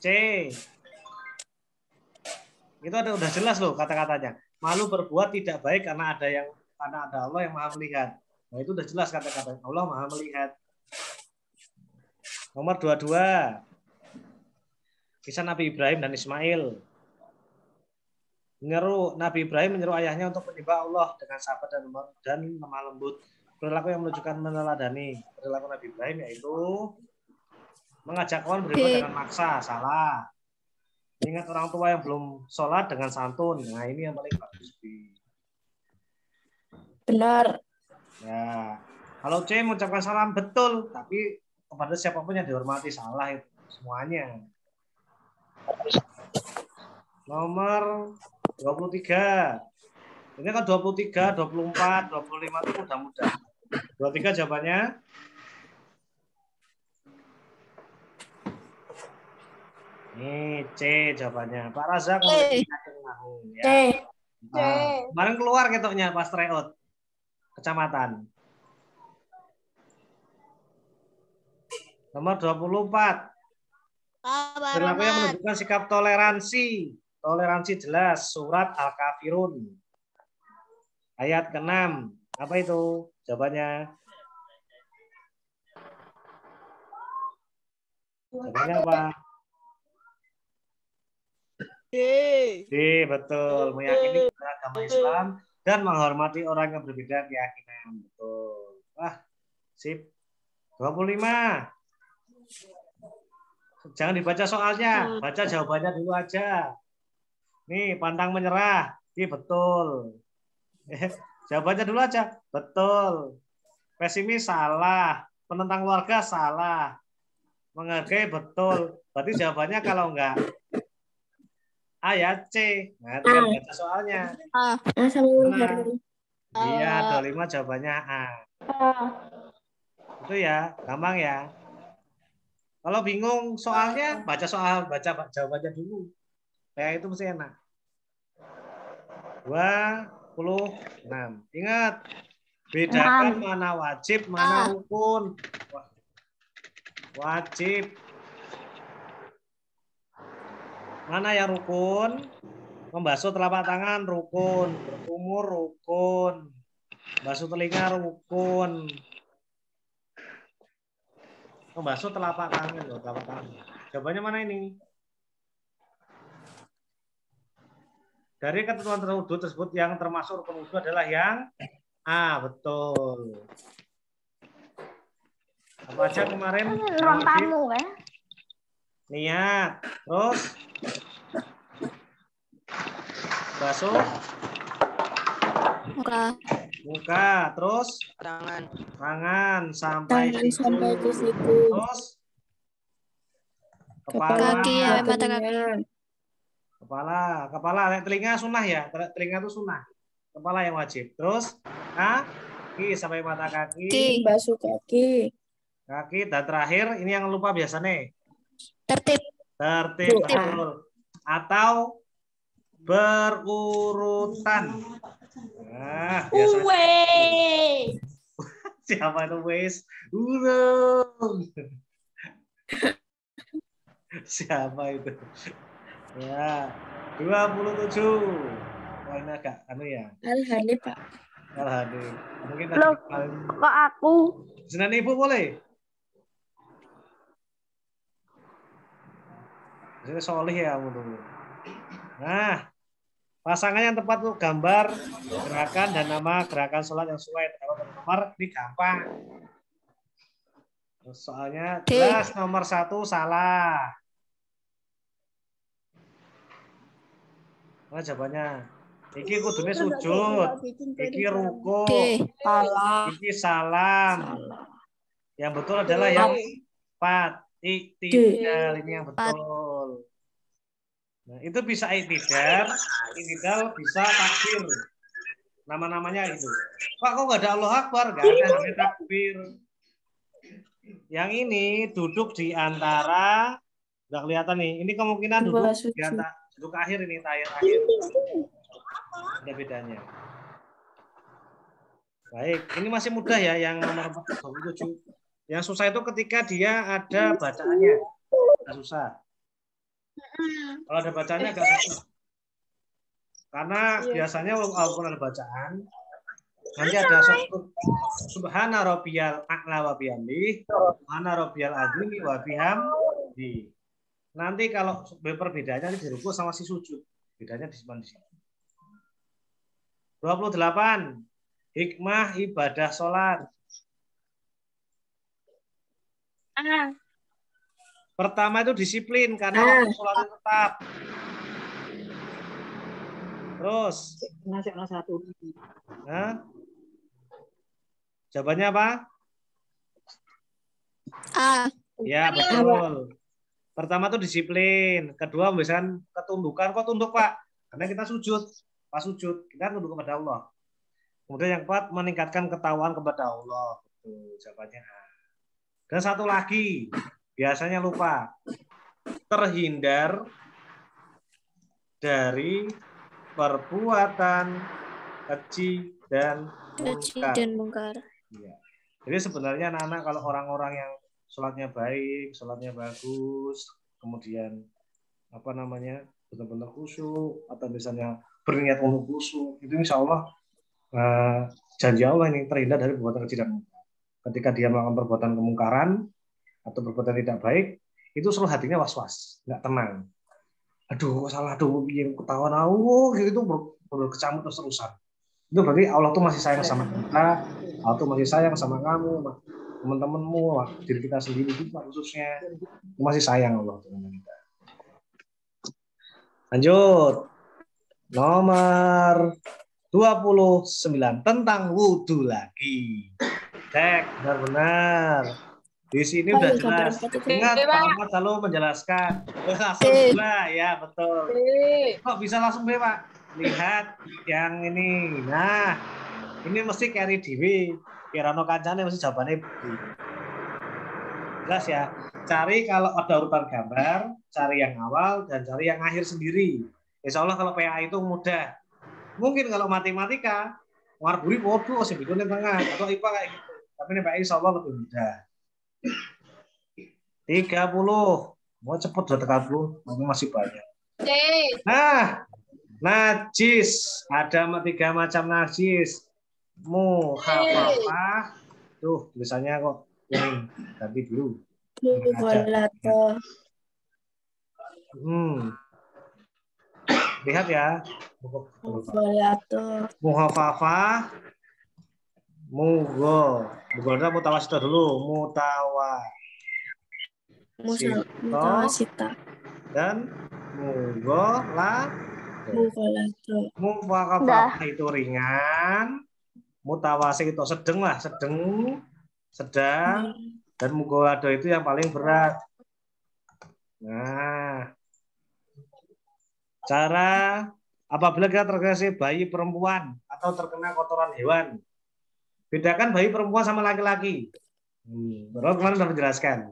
C. Itu udah jelas loh kata-katanya. Malu berbuat tidak baik karena ada Allah yang Maha melihat. Nah, itu udah jelas kata-kata Allah Maha melihat. Nomor 22. Kisah Nabi Ibrahim dan Ismail. Nabi Ibrahim menyeru ayahnya untuk menyembah Allah dengan sabar dan lemah lembut. Perilaku yang menunjukkan meneladani perilaku Nabi Ibrahim yaitu mengajak kawan beribadah dengan maksa. Salah. Ingat orang tua yang belum sholat dengan santun. Nah, ini yang paling bagus. Benar. Ya. Kalau C mengucapkan salam betul, tapi kepada siapapun yang dihormati. Salah itu semuanya. Nomor 23. Ini kan 23, 24, 25 itu mudah-mudah. 23 jawabannya. Ini C jawabannya. Pak Razak C. Kemarin keluar ketoknya pas tryout kecamatan. Nomor 24. Perilaku yang menunjukkan sikap toleransi. Toleransi jelas. Surat Al-Kafirun. Ayat ke-6. Apa itu? Jawabannya. Jawabannya apa? D, betul. Meyakini agama Islam dan menghormati orang yang berbeda keyakinan. Betul. Wah, sip. 25. Jangan dibaca soalnya, baca jawabannya dulu aja. Nih, pantang menyerah. Ini betul. Jawabannya dulu aja. Betul. Pesimis salah. Penentang keluarga salah. Menghargai betul. Berarti jawabannya kalau enggak A ya C. Nah, tinggal baca soalnya. Sama Nah, iya, 25 jawabannya A. Itu ya, gampang ya. Kalau bingung soalnya, baca jawabannya dulu. Kayak itu mesti enak. 26. Ingat, bedakan mana wajib, mana rukun. Wajib. Mana yang rukun? Membasuh telapak tangan rukun, berkumur rukun, membasuh telinga rukun, membasuh telapak tangan loh, telapak tangan. Jawabannya mana ini? Dari ketentuan tersebut yang termasuk rukun wudhu adalah yang A, betul. Apa aja kemarin? Ruang tamu kan? Niat, terus basuh muka, terus tangan sampai ke siku. terus kepala, kepala, telinga sunnah ya, telinga itu sunnah, kepala yang wajib. Terus kaki sampai mata kaki, basuh kaki, dan terakhir ini yang lupa biasa nih. Tertib. Betul. Atau berurutan. Nah, siapa itu wes? Siapa itu? Ya, 27. Wah, ini agak ya. Al-Hani, Pak. Al-Hani. Mungkin Loh, kok aku? Senan Ibu boleh? Ini solih ya kamu dulu. Nah, pasangan yang tepat untuk gambar gerakan dan nama gerakan sholat yang sesuai. Kalau nomor ini gampang. Soalnya jelas nomor 1 salah. Mana jawabannya? Iki kudune sujud. Iki ruko. D. Salah. Iki salam. Salah. Yang betul adalah yang 4. Iktidal. Ini yang betul. Nah, itu bisa iktidal bisa takbir. Nama-namanya itu. Pak, kok nggak ada Allah Akbar? Nggak ada namanya takbir. Yang ini duduk di antara, nggak kelihatan nih. Ini kemungkinan duduk di antara, duduk akhir ini, tayar akhir. Ada bedanya. Baik, ini masih mudah ya yang nomor 47. Yang susah itu ketika dia ada bacaannya. Nggak susah. Kalau ada bacaannya agak susah. Karena biasanya walaupun ada bacaan, nanti ada subhana rabbiyal a'la wa bihamdihi, subhana rabbiyal azim wa bihamdihi. Nanti kalau perbedaannya di ruku sama si sujud. Bedanya di sini. 28. Hikmah ibadah sholat. Pertama itu disiplin karena waktu sholat tetap. Terus. Nah, jawabannya apa? A. Ya, betul. Pertama itu disiplin. Kedua, misalkan ketundukan. Kok tunduk, Pak? Karena kita sujud. Pas sujud, kita tunduk kepada Allah. Kemudian yang keempat, meningkatkan ketakwaan kepada Allah. Betul, jawabannya A. Dan satu lagi, biasanya lupa. Terhindar dari perbuatan keji dan mungkar. Ya. Jadi sebenarnya anak-anak kalau orang-orang yang sholatnya baik, sholatnya bagus, kemudian benar-benar khusyuk atau misalnya berniat untuk khusyuk, itu insya Allah janji Allah ini terhindar dari perbuatan keji dan mungkar. Ketika dia melakukan perbuatan kemungkaran atau perbuatan tidak baik, itu selalu hatinya was-was, nggak tenang. Aduh, salah, ketahuan gitu berkecamuk terus-terusan. Itu berarti Allah tuh masih sayang sama kita, Allah tuh masih sayang sama kamu, teman-temanmu, diri kita sendiri juga khususnya. Masih sayang Allah sama kita. Lanjut. Nomor 29 tentang wudhu lagi. Cek, benar-benar. Di sini udah jelas. Ingat, Pak Ahmad selalu menjelaskan. Langsung dua, ya betul. Kok bisa langsung B, Pak? Lihat yang ini. Nah, ini mesti carry dewi. Kirano kancane mesti jawabannya B. Jelas ya. Cari kalau ada urutan gambar, cari yang awal dan cari yang akhir sendiri. Insya Allah kalau PA itu mudah. Mungkin kalau matematika, ngarburi bodoh, sebetulnya tengah atau IPA kayak gitu. Tapi ini PA insya Allah lebih mudah. 30. Mau cepet udah 30, masih banyak. Nah, najis. Ada 3 macam najis. Mukhafafah. Tuh, tulisannya kok ini. Ganti dulu. Lihat ya. Mukhafafah. Mugolnya mutawasita dulu. Mutawasita. Dan mukhafafah itu ringan. Mutawasita itu sedang lah. Sedang. Dan mugolado itu yang paling berat. Nah. Cara apabila kita terkena bayi perempuan atau terkena kotoran hewan. Bedakan bayi perempuan sama laki-laki. Baru kemarin sudah menjelaskan.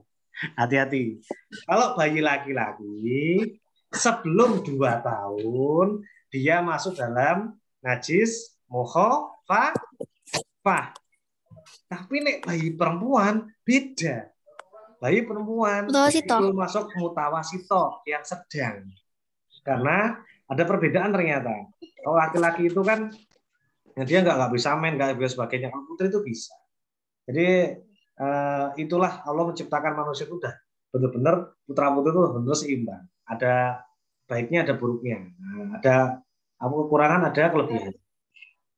Hati-hati. Kalau bayi laki-laki sebelum 2 tahun dia masuk dalam najis mukhafafah. Tapi nek bayi perempuan beda. Bayi perempuan itu masuk mutawasito yang sedang. Karena ada perbedaan ternyata. Kalau laki-laki itu kan dia nggak bisa main, nggak bisa sebagainya. Kalau putri itu bisa. Jadi itulah Allah menciptakan manusia itu udah benar-benar putra-putri itu benar seimbang. Ada baiknya, ada buruknya. Nah, ada kekurangan, ada kelebihan.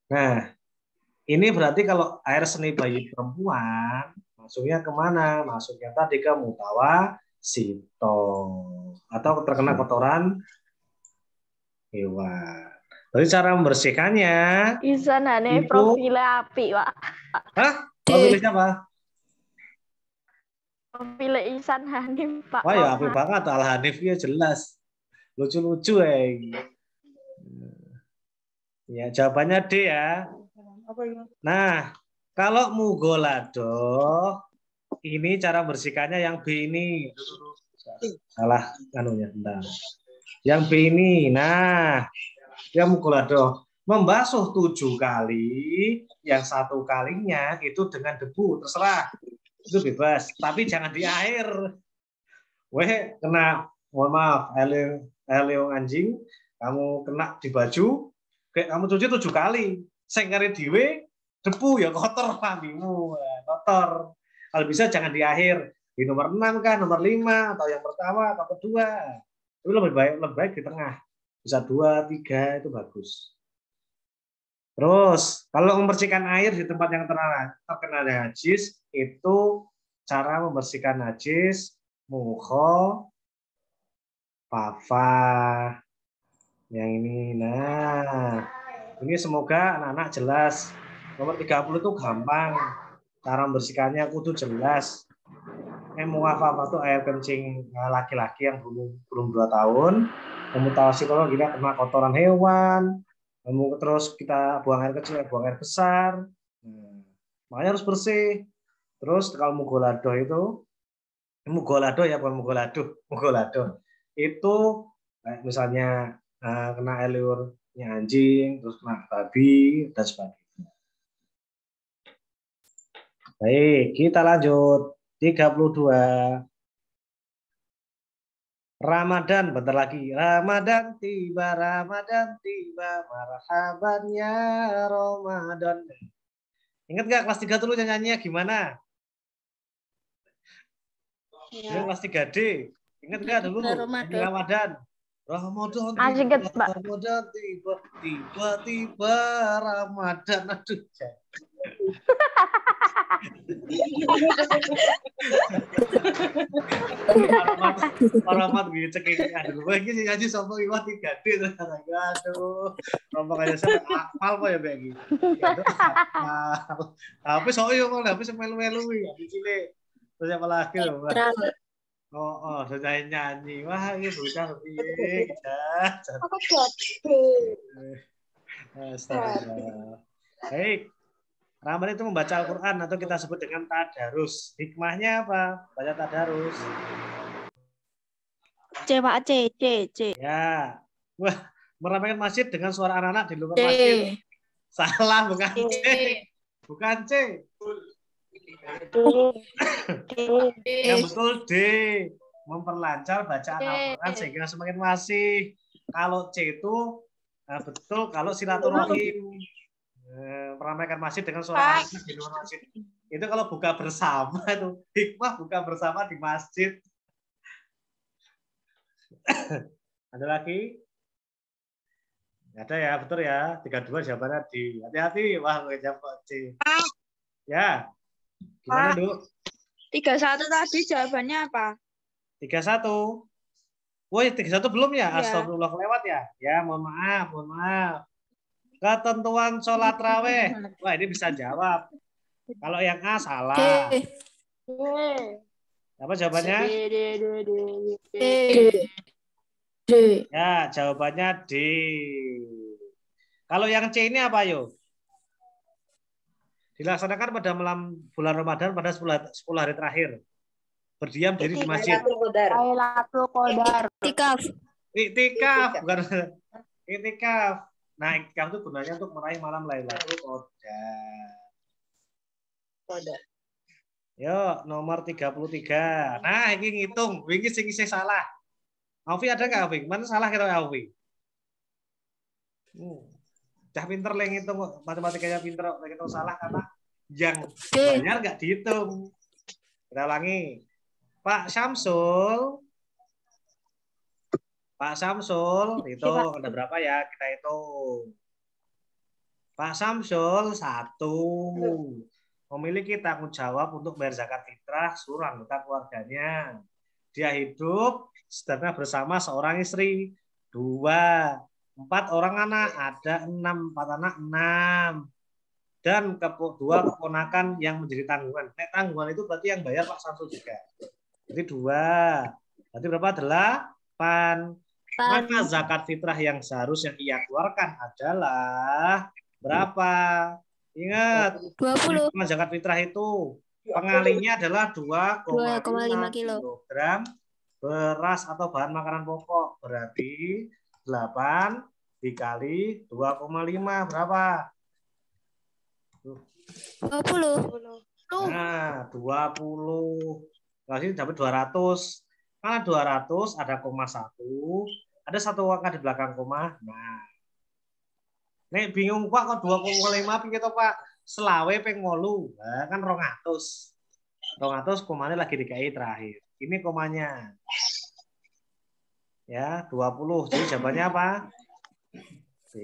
Nah, ini berarti kalau air seni bayi perempuan masuknya kemana? Masuknya tadi ke mutawasito atau terkena kotoran hewan. Jadi cara membersihkannya Isan ane itu, profile api, Pak. hah? Profilnya siapa? Profile Ihsan Hanif, Pak. Wah ya apik banget Al Hanif ya jelas. Lucu-lucu ya. Jawabannya D ya. Nah, kalau mugolado ini cara bersihkannya yang B ini. Salah anunya bentar. Yang B ini. Nah, yang mugolado membasuh 7 kali, yang 1 kalinya itu dengan debu, terserah. Itu bebas, tapi jangan di air. Weh, kena, mohon maaf, Elio anjing, kamu kena di baju, kayak kamu cuci 7 kali. Sengkari diwe, debu ya kotor lambimu, kotor. Kalau bisa jangan di akhir, di nomor 6 kan, nomor 5, atau yang pertama, atau kedua. Itu lebih baik di tengah. Bisa 2, 3, itu bagus. Terus, kalau membersihkan air di tempat yang terkena najis, itu cara membersihkan najis, mukho, papa. Yang ini, nah. Ini semoga anak-anak jelas. Nomor 30 itu gampang. Cara membersihkannya kudu jelas. Muafafa itu air kencing laki-laki yang belum 2 tahun. Mutawasi kalau kita kena kotoran hewan. Terus kita buang air kecil, buang air besar. Makanya harus bersih. Terus kalau mugolado itu, mugolado ya bukan mugolado. Itu misalnya kena air liurnya anjing, terus kena babi, dan sebagainya. Baik, kita lanjut. 32. Ramadan, bentar lagi. Ramadan tiba, marhaban ya Ramadan. Ingat nggak kelas 3 dulu nyanyinya gimana? Ya. Kelas 3D. Ingat nggak dulu? Ramadan. Ramadan tiba Ramadan. Aduh. Paramat gitu ceking aduh gue iki ngaji sapa iwat 3D aduh rombong aja saya akmal kok ya mbak iki tapi soalnya kok tapi semelu-melu ya di sini terus apa lagi loh sudah nyanyi wah ini bocah piye astaga. Baik. Ramadan itu membaca Al-Quran atau kita sebut dengan tadarus. Hikmahnya apa? Baca tadarus. Pak, C. Ya. Wah, meramaikan masjid dengan suara anak-anak di luar masjid. Salah, bukan C. Bukan C. Yang betul D. Memperlancar bacaan Al-Quran sehingga semakin fasih. Kalau C itu betul kalau silaturahim. Meramaikan masjid dengan suara anak di luar masjid. Itu kalau buka bersama itu hikmah buka bersama di masjid. Ada lagi? Nggak ada ya, betul ya. 32 jawabannya di. Hati-hati, wah jawab C. Ya. Gimana, Duk? 31 tadi jawabannya apa? 31. Woi, 31 belum ya? Astagfirullah lewat ya? Ya, mohon maaf. Ketentuan sholat raweh. Wah, ini bisa jawab. Kalau yang A salah. Apa jawabannya? D. Ya, jawabannya D. Kalau yang C ini apa, yo? Dilaksanakan pada malam bulan Ramadan pada 10 hari terakhir. Berdiam diri di masjid. Lailatul Qadar. Iktikaf, bukan iktikaf. Nah, iktikaf itu gunanya untuk meraih malam Lailatul Qadar. Yo, nomor 33. Nah, ini ngitung. Ini sing salah. Aufi ada nggak, Aufi? Mana salah kira Aufi? Cah pinter lah ngitung, matematikanya pinter. Kita salah karena yang banyak nggak dihitung. Kita ulangi. Pak Syamsul itu ada berapa ya? Kita hitung. Pak Syamsul 1 memiliki tanggung jawab untuk bayar zakat fitrah seluruh anggota keluarganya. Dia hidup sederhana bersama seorang istri. 2 4 orang anak, ada 6, 4 anak 6. Dan dua keponakan yang menjadi tanggungan. Nek tanggungan itu berarti yang bayar Pak Samsul juga. Jadi 2. Berarti berapa? 8. Maka zakat fitrah yang seharusnya ia keluarkan adalah berapa? Ingat, 20. zakat fitrah itu pengalinya adalah 2,5 kilogram beras atau bahan makanan pokok. Berarti 8 dikali 2,5 berapa? 20. Nah, 20. Berarti dapat 200. Karena 200 ada koma 1, ada 1 angka di belakang koma. Nah, nek bingung Pak kok 2,5 piye to Pak? Selawe ping 8. Nah, kan 200. 200 komanya lagi DKI terakhir. Ini komanya. Ya, 20. Jadi jawabannya apa? B.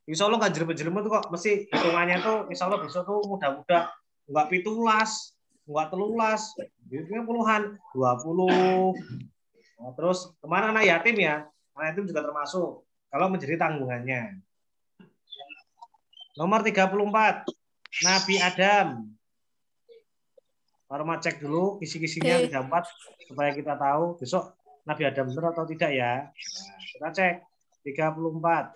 Insya Allah nggak jelem-jelem tuh kok. Mesti hitungannya tuh insya Allah besok tuh mudah-mudah. Nggak 17, nggak 13. Biasanya puluhan. 20. Nah, terus kemana anak yatim ya? Anak yatim juga termasuk. Kalau menjadi tanggungannya. Nomor 34. Nabi Adam. Farma cek dulu kisi-kisinya 34 supaya kita tahu besok Nabi Adam benar atau tidak ya. Nah, kita cek 34.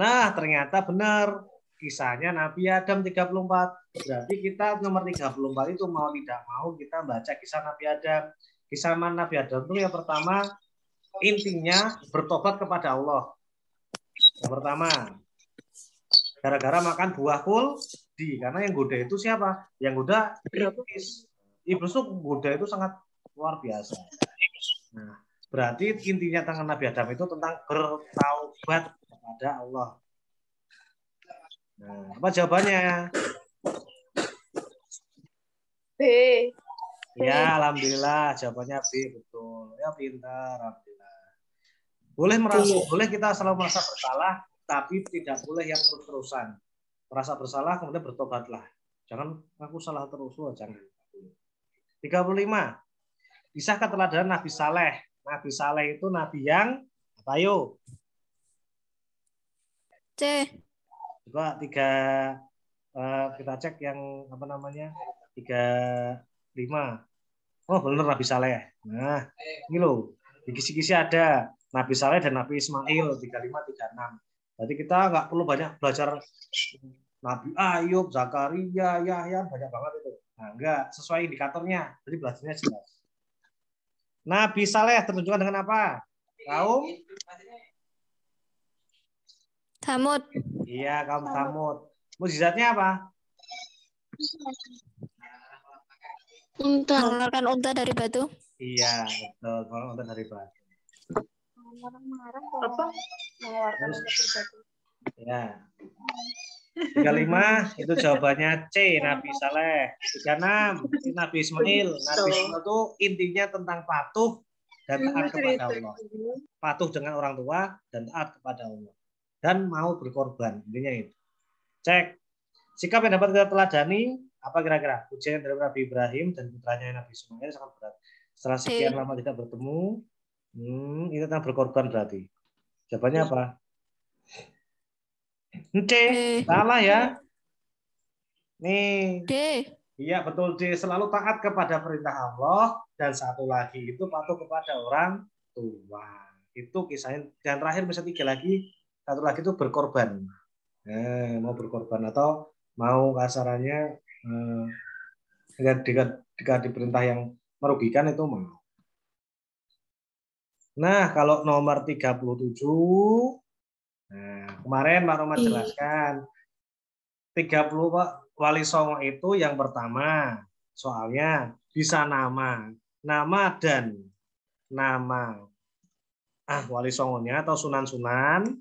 Nah, ternyata benar kisahnya Nabi Adam 34. Berarti kita nomor 34 itu mau tidak mau kita baca kisah Nabi Adam. Kisah Nabi Adam itu yang pertama intinya bertobat kepada Allah. Yang pertama, gara-gara makan buah kuldi. Karena yang goda itu siapa? Yang goda iblis. Iblis itu goda itu sangat luar biasa. Nah, berarti intinya tangan Nabi Adam itu tentang bertaubat kepada Allah. Nah, apa jawabannya? B. Ya, alhamdulillah jawabannya B, betul. Ya, pintar, alhamdulillah. Boleh kita selalu merasa bersalah, tapi tidak boleh yang terus-terusan. Merasa bersalah kemudian bertobatlah. Jangan aku salah terus, jangan. 35. Bisakah keteladanan Nabi Saleh? Nabi Saleh itu nabi yang apa yuk? C. Coba kita cek yang apa namanya? 35. Oh benar Nabi Saleh. Nah, ini loh. Di kisi-kisi ada Nabi Saleh dan Nabi Ismail 35, 36. Berarti kita nggak perlu banyak belajar Nabi Ayub, Zakaria, Yahya, banyak banget itu. Nah, enggak sesuai indikatornya. Jadi belajarnya jelas. Nabi Saleh tertunjukkan dengan apa? Kaum Samud. Iya, kaum Samud. Mukjizatnya apa? Unta. Mengeluarkan unta dari batu. Iya, betul. Kalau unta dari batu. Apa? Mengeluarkan unta dari batu. Ya. 35 itu jawabannya C, Nabi Saleh. 36 Nabi Ismail. Nabi Ismail itu intinya tentang patuh dan taat kepada Allah. Patuh dengan orang tua dan taat kepada Allah. Dan mau berkorban. Intinya itu. Cek. Sikap yang dapat kita teladani, apa kira-kira? Ujian dari Nabi Ibrahim dan putranya Nabi Ismail sangat berat. Setelah sekian lama tidak bertemu, ini tentang berkorban berarti. Jawabannya apa? C. Salah ya. Nih. D. Iya betul D. Selalu taat kepada perintah Allah dan satu lagi itu patuh kepada orang tua. Itu kisahnya. Dan terakhir bisa 3 lagi. Satu lagi itu berkorban. Mau berkorban atau mau kasarannya dengan diperintah yang merugikan itu mau. Nah, kalau nomor 37 kemarin Pak Roma jelaskan 30 Pak Wali Songo itu yang pertama soalnya bisa nama dan nama Wali Songonya atau sunan-sunan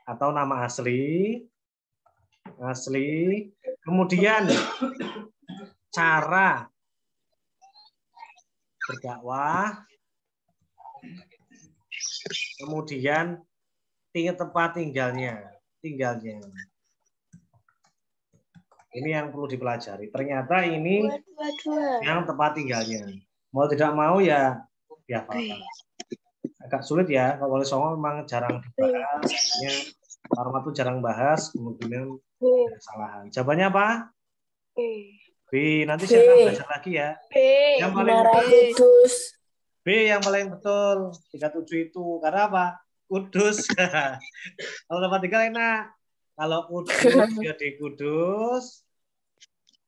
atau nama asli kemudian cara berdakwah, kemudian tempat tinggalnya. Ini yang perlu dipelajari. Ternyata ini yang tempat tinggalnya. Mau tidak mau ya apa. agak sulit ya. Kalau Wali Songo memang jarang dibahas. Artinya Parma itu jarang bahas, kemudian ada kesalahan. Jawabannya apa? B. Nanti saya akan belajar lagi ya. Yang paling Kudus. B yang paling betul. 37 itu. Karena apa? Kudus. Kalau tempat tinggal enak. Kalau Kudus ya di Kudus.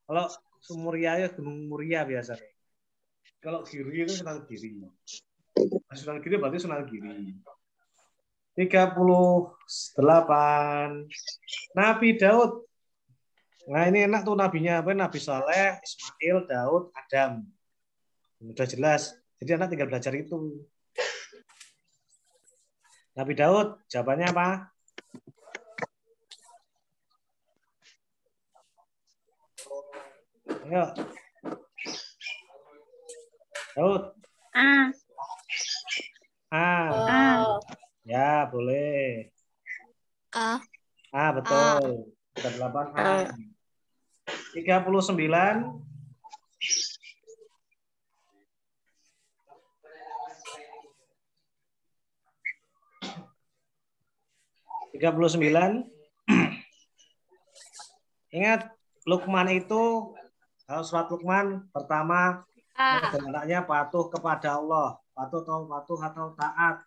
Kalau Muria ya Gunung Muria biasanya. Kalau Giri itu Sunan Giri. Sunan Giri berarti Sunan Giri. 38. Nabi Daud. Nah ini enak tuh nabinya apa? Nabi Saleh, Ismail, Daud, Adam. Udah jelas. Jadi anak tinggal belajar itu. Nabi Daud, jawabannya apa? Ayo. Daud. A. Ya, boleh. A. Betul. 38 A. 39. Ingat, Luqman itu surat Luqman pertama anaknya patuh kepada Allah, patuh atau taat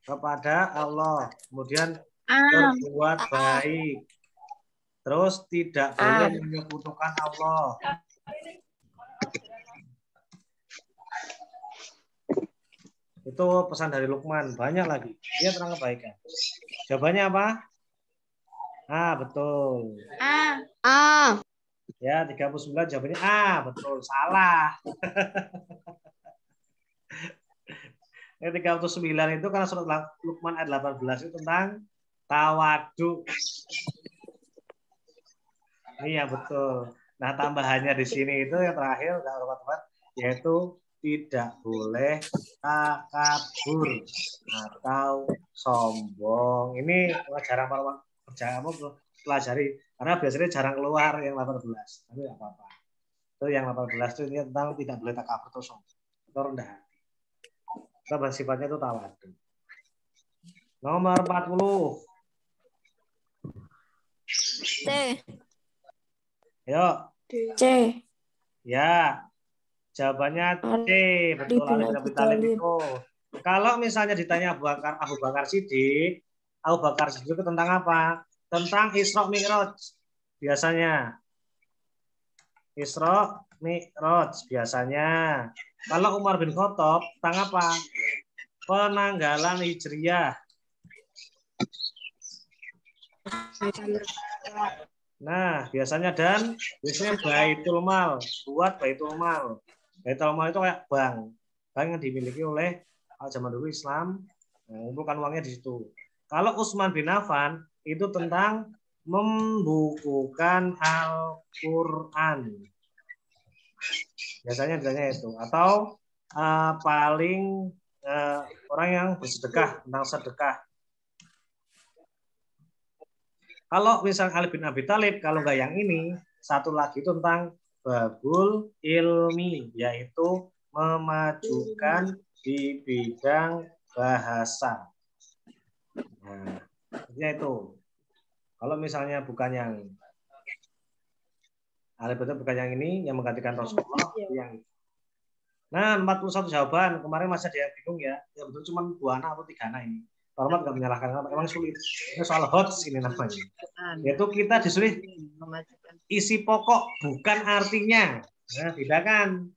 kepada Allah, kemudian berbuat baik, terus tidak boleh menyekutukan Allah. Itu pesan dari Luqman, banyak lagi. Dia tentang kebaikan. Jawabannya apa? Betul. Ya, 39 jawabannya betul. Salah. Yang 39 itu karena surat Luqman ayat 18 itu tentang tawadu. Ini yang betul. Nah, tambahannya di sini itu yang terakhir teman-teman, yaitu tidak boleh takabur atau sombong. Ini jarang pelajari karena biasanya jarang keluar yang 18. Tapi enggak apa-apa. Itu yang 18 itu ini tentang tidak boleh takabur atau sombong. Itu rendah hati. Kita bersifatnya itu tawadu. Nomor 40. C. Ayo. C. Ya. Jawabannya C. Betul. Ali bin Abi Thalib itu. Kalau misalnya ditanya Abu Bakar Siddiq itu tentang apa? Tentang Isra Mi'raj. Biasanya. Isra Mi'raj biasanya. Kalau Umar bin Khattab tentang apa? Penanggalan Hijriyah. Nah, biasanya Baitul Mal, buat Baitul Mal. Baitul Mal itu kayak bank yang dimiliki oleh zaman dulu Islam, mengumpulkan uangnya di situ. Kalau Utsman bin Affan itu tentang membukukan Al-Qur'an. Biasanya itu atau paling orang yang bersedekah, tentang sedekah. Kalau misalnya Ali bin Abi Thalib, kalau nggak yang ini, satu lagi itu tentang babul ilmi, yaitu memajukan di bidang bahasa. Nah, itu. Kalau misalnya bukan yang Ali bin Abi bukan yang ini, yang menggantikan Rasulullah, yang Nah, 41 jawaban. Kemarin masih ada yang bingung ya. Ya betul cuma 2 anak atau 3 anak ini. Hormat nggak menyalahkan, memang sulit. Ini soal HOTS ini namanya. Yaitu kita disuruh isi pokok, bukan artinya. Nah, bedakan.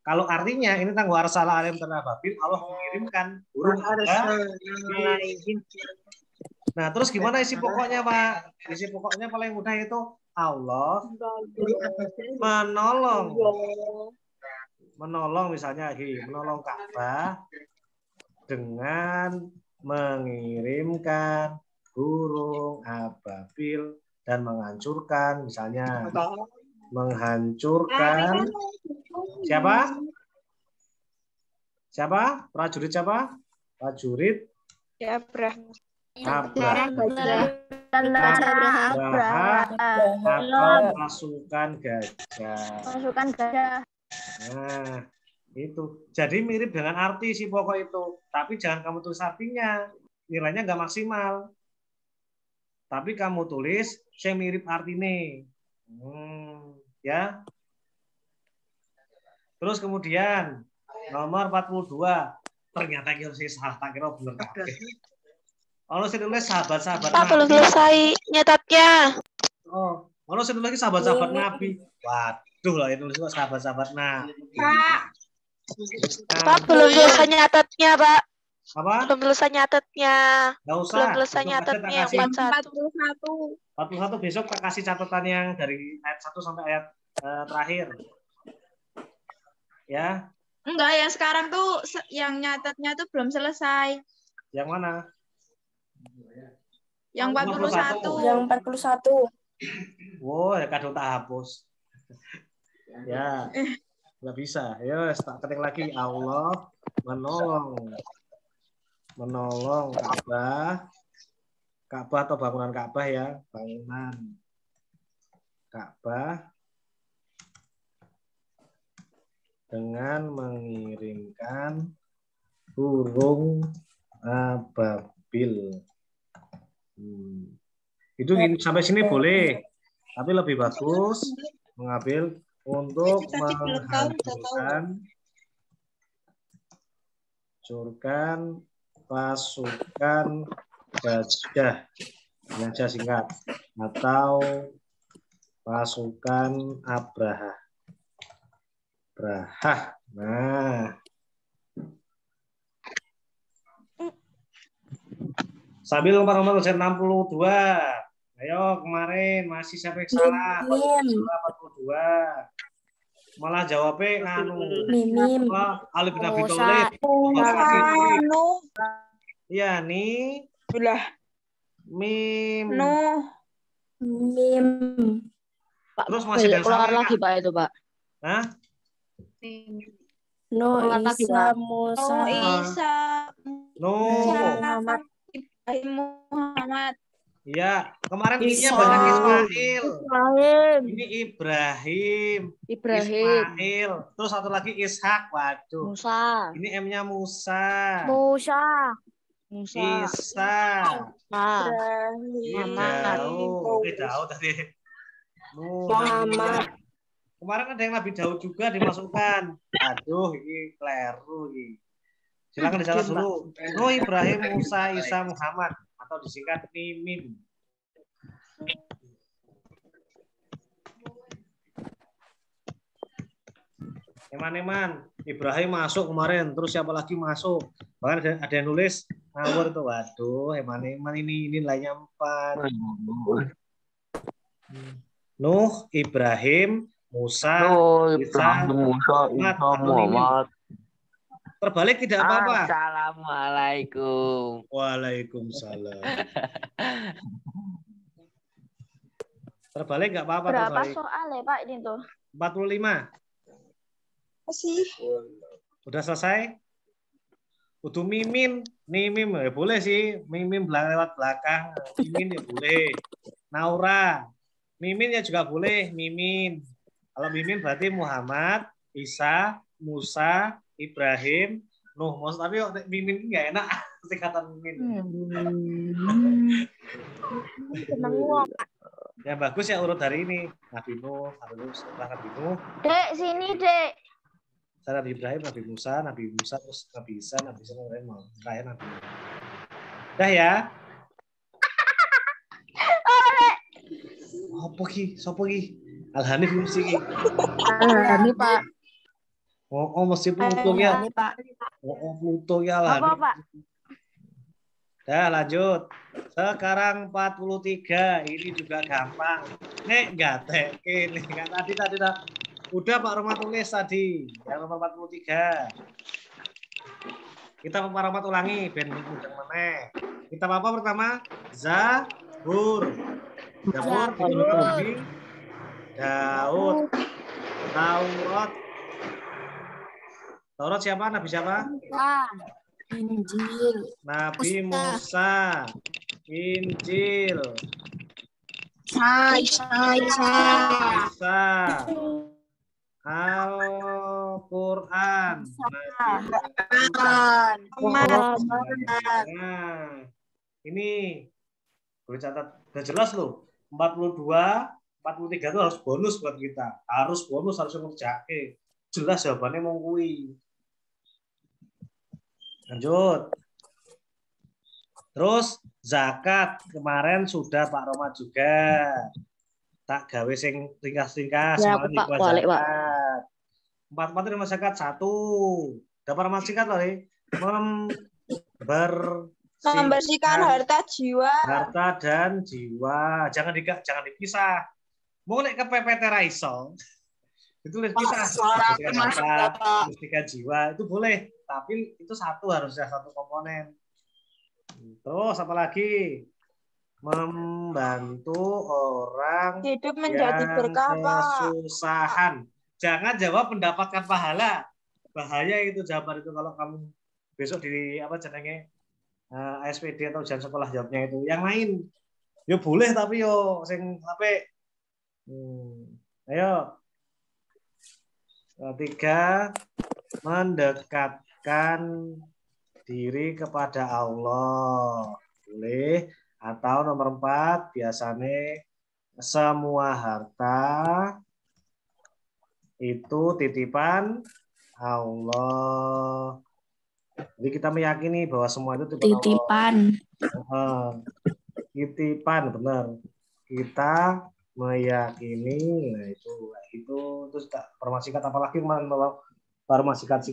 Kalau artinya ini tentang warsala alim tanababil, Allah mengirimkan burung ababil. Nah, terus gimana isi pokoknya, Pak? Isi pokoknya paling mudah itu Allah menolong misalnya menolong Ka'bah dengan mengirimkan burung ababil dan menghancurkan misalnya menghancurkan siapa? Prajurit siapa? Prajurit Abraham atau pasukan gajah. Pasukan gajah. Nah, Itu. Jadi mirip dengan arti si pokok itu. Tapi jangan kamu tulis artinya. Nilainya nggak maksimal. Tapi kamu tulis saya mirip artinya. Ya. Terus kemudian nomor 42. Ternyata kita salah, tak kira bener. Kalau saya tulis sahabat-sahabat Pak, belum Nabi. selesai nyetatnya. Oh, kalau saya tulis lagi sahabat-sahabat Nabi. Waduh lah itu tulis sahabat-sahabat Nabi. Pak, belum selesai nyatatnya, Pak. Apa? Belum selesai nyatatnya. Nggak usah. Belum selesai Besok aja nyatatnya yang tak kasih. 41. 41 besok tak kasih catatan yang dari ayat 1 sampai ayat terakhir. Ya. Enggak, yang sekarang tuh yang nyatatnya tuh belum selesai. Yang mana? Yang 41. Yang 41. Wow, ya kadang tak hapus. Ya. Nggak bisa. Ya, tak ketik lagi. Allah menolong Ka'bah. Ka'bah atau bangunan Ka'bah ya. Bangunan Ka'bah dengan mengirimkan burung ababil. Itu sampai sini boleh. Tapi lebih bagus mengambil untuk menghancurkan pasukan gajah singkat atau pasukan Abraha. Nah, sambil lompat-lompat ujian 62. Ayo kemarin masih siapa yang salah? 42. Malah jawabnya nganu. Mimim. Alif bin Abi Thalib. Iya nih. Ulah. Mim. Mim. Pak, Terus masih ada yang keluar salah, lagi Pak itu Pak. Hah? Isa Musa. Muhammad. Iya, kemarin ini banyak Ismail. Ini Ibrahim. Ismail. Terus satu lagi Ishak. Waduh. Musa. Ini M-nya Musa. Musa. Isa. Daud tadi. Muhammad. Kemarin ada yang Nabi Daud juga dimasukkan. Aduh, ini keliru ini. Silakan dicatat dulu. Ibrahim, Musa, Isa, Muhammad atau disingkat Mimim. Eman-eman, Ibrahim masuk kemarin, terus siapa lagi masuk? Bahkan ada yang nulis ngawur itu. Waduh, eman-eman ini nilainya 4. Nuh, Ibrahim, Musa, Isa, Muhammad. Terbalik tidak apa-apa. Assalamualaikum. Waalaikumsalam. Terbalik nggak apa-apa. Berapa terbalik. soal ya Pak ini tuh? 45. Masih. Udah selesai? Udah mimin. Nih mim ya boleh sih. Mimin lewat belakang. Mimin ya boleh. Naura. Mimin ya juga boleh. Mimin. Kalau mimin berarti Muhammad, Isa, Musa, Ibrahim, Nuh. Maksud tapi mimin ini nggak enak singkatan mimin. Yang bagus ya urut hari ini. Nabi Nuh, Nabi Nuh. Dek, sini Dek. Nabi Ibrahim, Nabi Musa, terus Nabi Isa, Nabi mau saya Nabi. Dah ya. Apa ki? Sopo ki? Al-Hanif mesti ki. Ini Pak. Oh mesti Pluto ya. Ini Pak. Oh Pluto ya Al-Hanif. Apa Pak? Dah lanjut. Sekarang 43. Ini juga gampang. Nek gatek ini kan tadi dah. Udah Pak Rahmat tulis tadi. Yang nomor 43. Kita Pak Rahmat ulangi ben mudeng meneh. Kita apa pertama? Zabur. Zabur Nabi Daud. Taurat siapa? Nabi siapa? Injil. Nabi Musa. Injil. Isa. Al-Qur'an. Quran. Nah, ini gue catat udah jelas loh. 42, 43 itu harus bonus buat kita. Harus bonus, harus ngerjain. Jelas jawabannya mau kui. Lanjut. Terus zakat kemarin sudah Pak Roma juga. Tak gawe sing ringkas-ringkas. Ya, aku Pak, balik, Pak. 4 rumah zakat 1. Dapat rumah zakat loh. Membersihkan harta jiwa. Harta dan jiwa. Jangan dipisah. Mau nek ke PPT Raiso. Itu pisah. Membersihkan jiwa itu boleh, tapi itu harusnya satu komponen. Terus apa lagi? Membantu orang Hidup menjadi berkah, Pak. kesusahan. Jangan jawab mendapatkan pahala. Bahaya itu jawaban itu kalau kamu besok di ASPD atau ujian sekolah jawabnya itu. Yang lain yo boleh tapi yo sing sampai ayo. 3, mendekatkan diri kepada Allah. Boleh. Atau nomor 4, biasanya semua harta itu titipan Allah. Jadi kita meyakini bahwa semua itu titipan Allah. Titipan, benar. Kita meyakini, nah itu terus permasikat apalagi kemarin permasikat.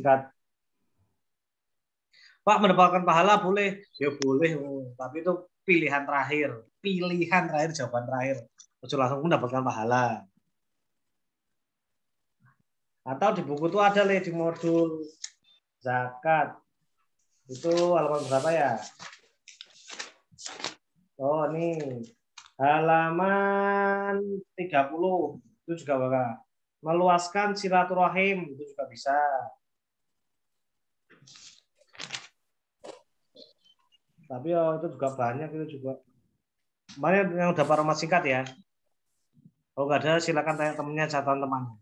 Pak mendapatkan pahala boleh, ya boleh, tapi itu pilihan terakhir jawaban terakhir. Harus langsung mendapatkan pahala. Atau di buku itu ada di modul zakat. Itu halaman berapa ya? Oh, ini halaman 30. Itu juga bakal meluaskan silaturahim, itu juga bisa. Tapi itu juga banyak, itu juga. Mana yang udah para singkat ya? Kalau nggak ada silakan tanya temennya, catatan teman.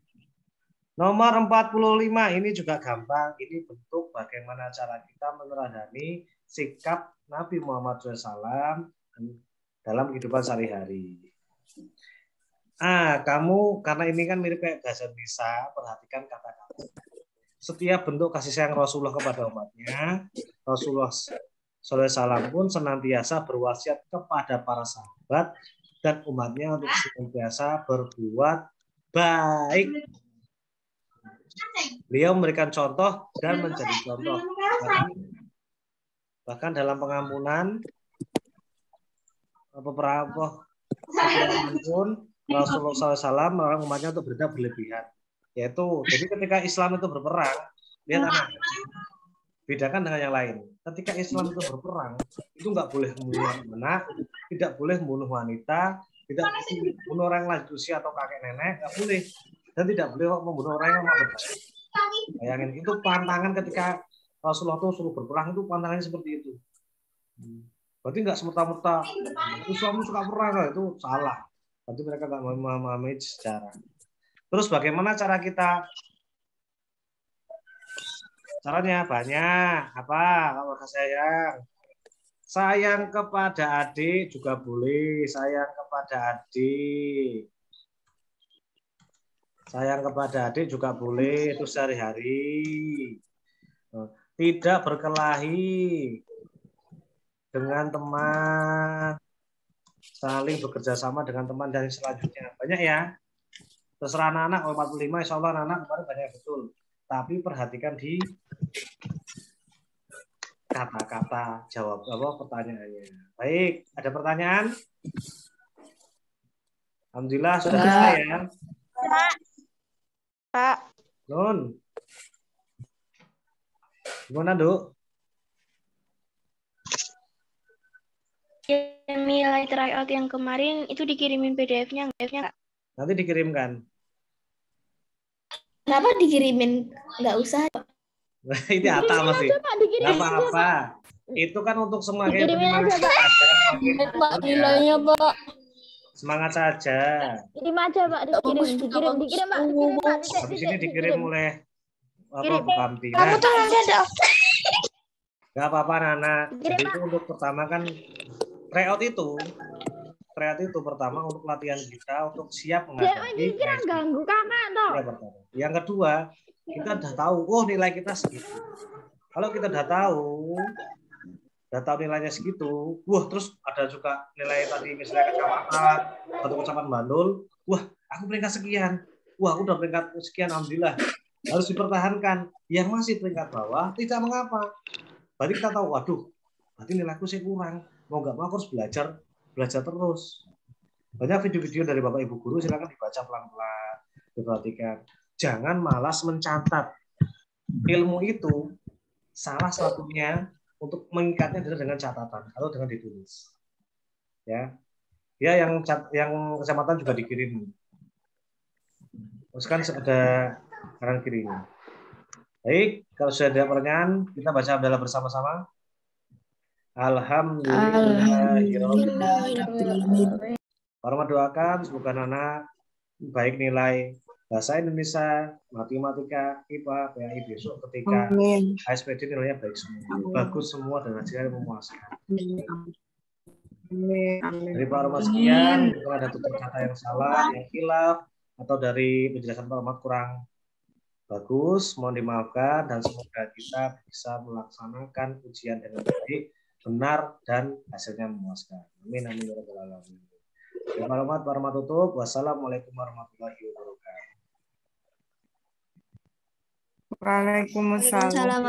Nomor 45 ini juga gampang. Ini bentuk bagaimana cara kita meneladani sikap Nabi Muhammad SAW dalam kehidupan sehari-hari. Kamu karena ini kan mirip kayak bahasa Indonesia, perhatikan kata-kata. Setiap bentuk kasih sayang Rasulullah kepada umatnya, Rasulullah SAW pun senantiasa berwasiat kepada para sahabat dan umatnya untuk senantiasa berbuat baik. Beliau memberikan contoh dan menjadi contoh. Bahkan dalam pengampunan beberapa pun Rasulullah SAW melarang umatnya untuk berlebihan. Yaitu, jadi ketika Islam itu berperang, lihat anak, bedakan dengan yang lain. Ketika Islam itu berperang, itu nggak boleh membunuh anak, tidak boleh membunuh wanita, tidak boleh membunuh orang lanjut usia atau kakek nenek, nggak boleh. Dan tidak boleh membunuh orang yang mau berperang. Bayangin, itu pantangan ketika Rasulullah itu suruh berperang, itu pantangannya seperti itu. Berarti nggak semerta-merta Islam suka perang, itu salah. Berarti mereka nggak memahami sejarah. Terus bagaimana cara kita? Caranya banyak. Apa? Kalau sayang, sayang kepada adik juga boleh. Sayang kepada adik. Sayang kepada adik juga boleh. Itu sehari-hari. Tidak berkelahi dengan teman. Saling bekerja sama dengan teman dari selanjutnya. Banyak ya. Terserah anak-anak, kalau 45, insya Allah anak-anak kemarin banyak betul. Tapi perhatikan di kata-kata jawab pertanyaannya. Baik, ada pertanyaan? Alhamdulillah sudah selesai ya. Pak. Nun. Gimana, Duk? Nilai tryout yang kemarin itu dikirimin PDF-nya nggak? Nanti dikirimkan. Kenapa dikirimin? Nggak usah. Ini Atta masih. Nggak apa-apa. Itu kan untuk semangat. Pak, nilainya, Pak. Semangat saja. Dikirim aja, Pak. Dikirim, Pak. Habis ini dikirim oleh Kirim. Bukamti. Kamu Nah, tuh nanti ada nggak apa-apa anak. Jadi itu untuk pertama kan tryout itu pertama untuk latihan kita untuk siap menghadapi PSBB. Ganggu kakak toh. Ya, pertama. Yang kedua, kita udah tahu, oh nilai kita segitu. Kalau kita udah tahu nilainya segitu, wah terus ada juga nilai tadi misalnya kecamatan, satu kecamatan Bandul, wah aku peringkat sekian, wah aku udah peringkat sekian, alhamdulillah. Harus dipertahankan. Yang masih peringkat bawah tidak mengapa. Berarti kita tahu, waduh, berarti nilaiku sih kurang. Mau nggak mau aku harus belajar terus. Banyak video-video dari Bapak Ibu guru, silakan dibaca pelan-pelan, diperhatikan. Jangan malas mencatat. Ilmu itu salah satunya untuk mengikatnya dengan catatan atau dengan ditulis. Ya, yang kecamatan juga dikirim. Terus kan ada kanan kirinya. Baik, kalau sudah ada pertanyaan, kita baca hamdalah bersama-sama. Alhamdulillahirobbilalamin. Hormat doakan semoga anak baik nilai bahasa Indonesia, matematika, IPA, PAI besok ketika HSPD nilainya baik semua, bagus semua dan hasilnya memuaskan. Dari Pak Romat sekian, kalau ada tutur kata yang salah, yang khilaf, atau dari penjelasan Pak Romat kurang bagus, mohon dimaafkan dan semoga kita bisa melaksanakan ujian dengan baik, benar dan hasilnya memuaskan. Amin amin ya rabbal alamin. Pak Romat tutup. Wassalamualaikum warahmatullahi wabarakatuh. Waalaikumsalam.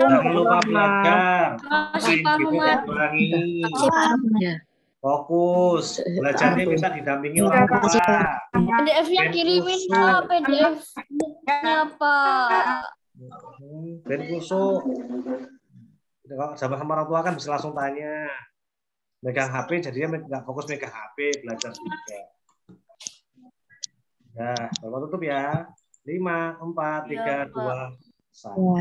Jangan lupa belajar. Fokus. Belajarnya bisa didampingi orang tua. PDF-nya kirimin Pak, PDF-nya Pak. Ben kusuk. Kalau sama orang tua kan bisa langsung tanya. Megang HP jadinya nggak fokus megang HP, belajar juga. Ya, Bapak tutup ya. 5, 4, 3, 2, 1.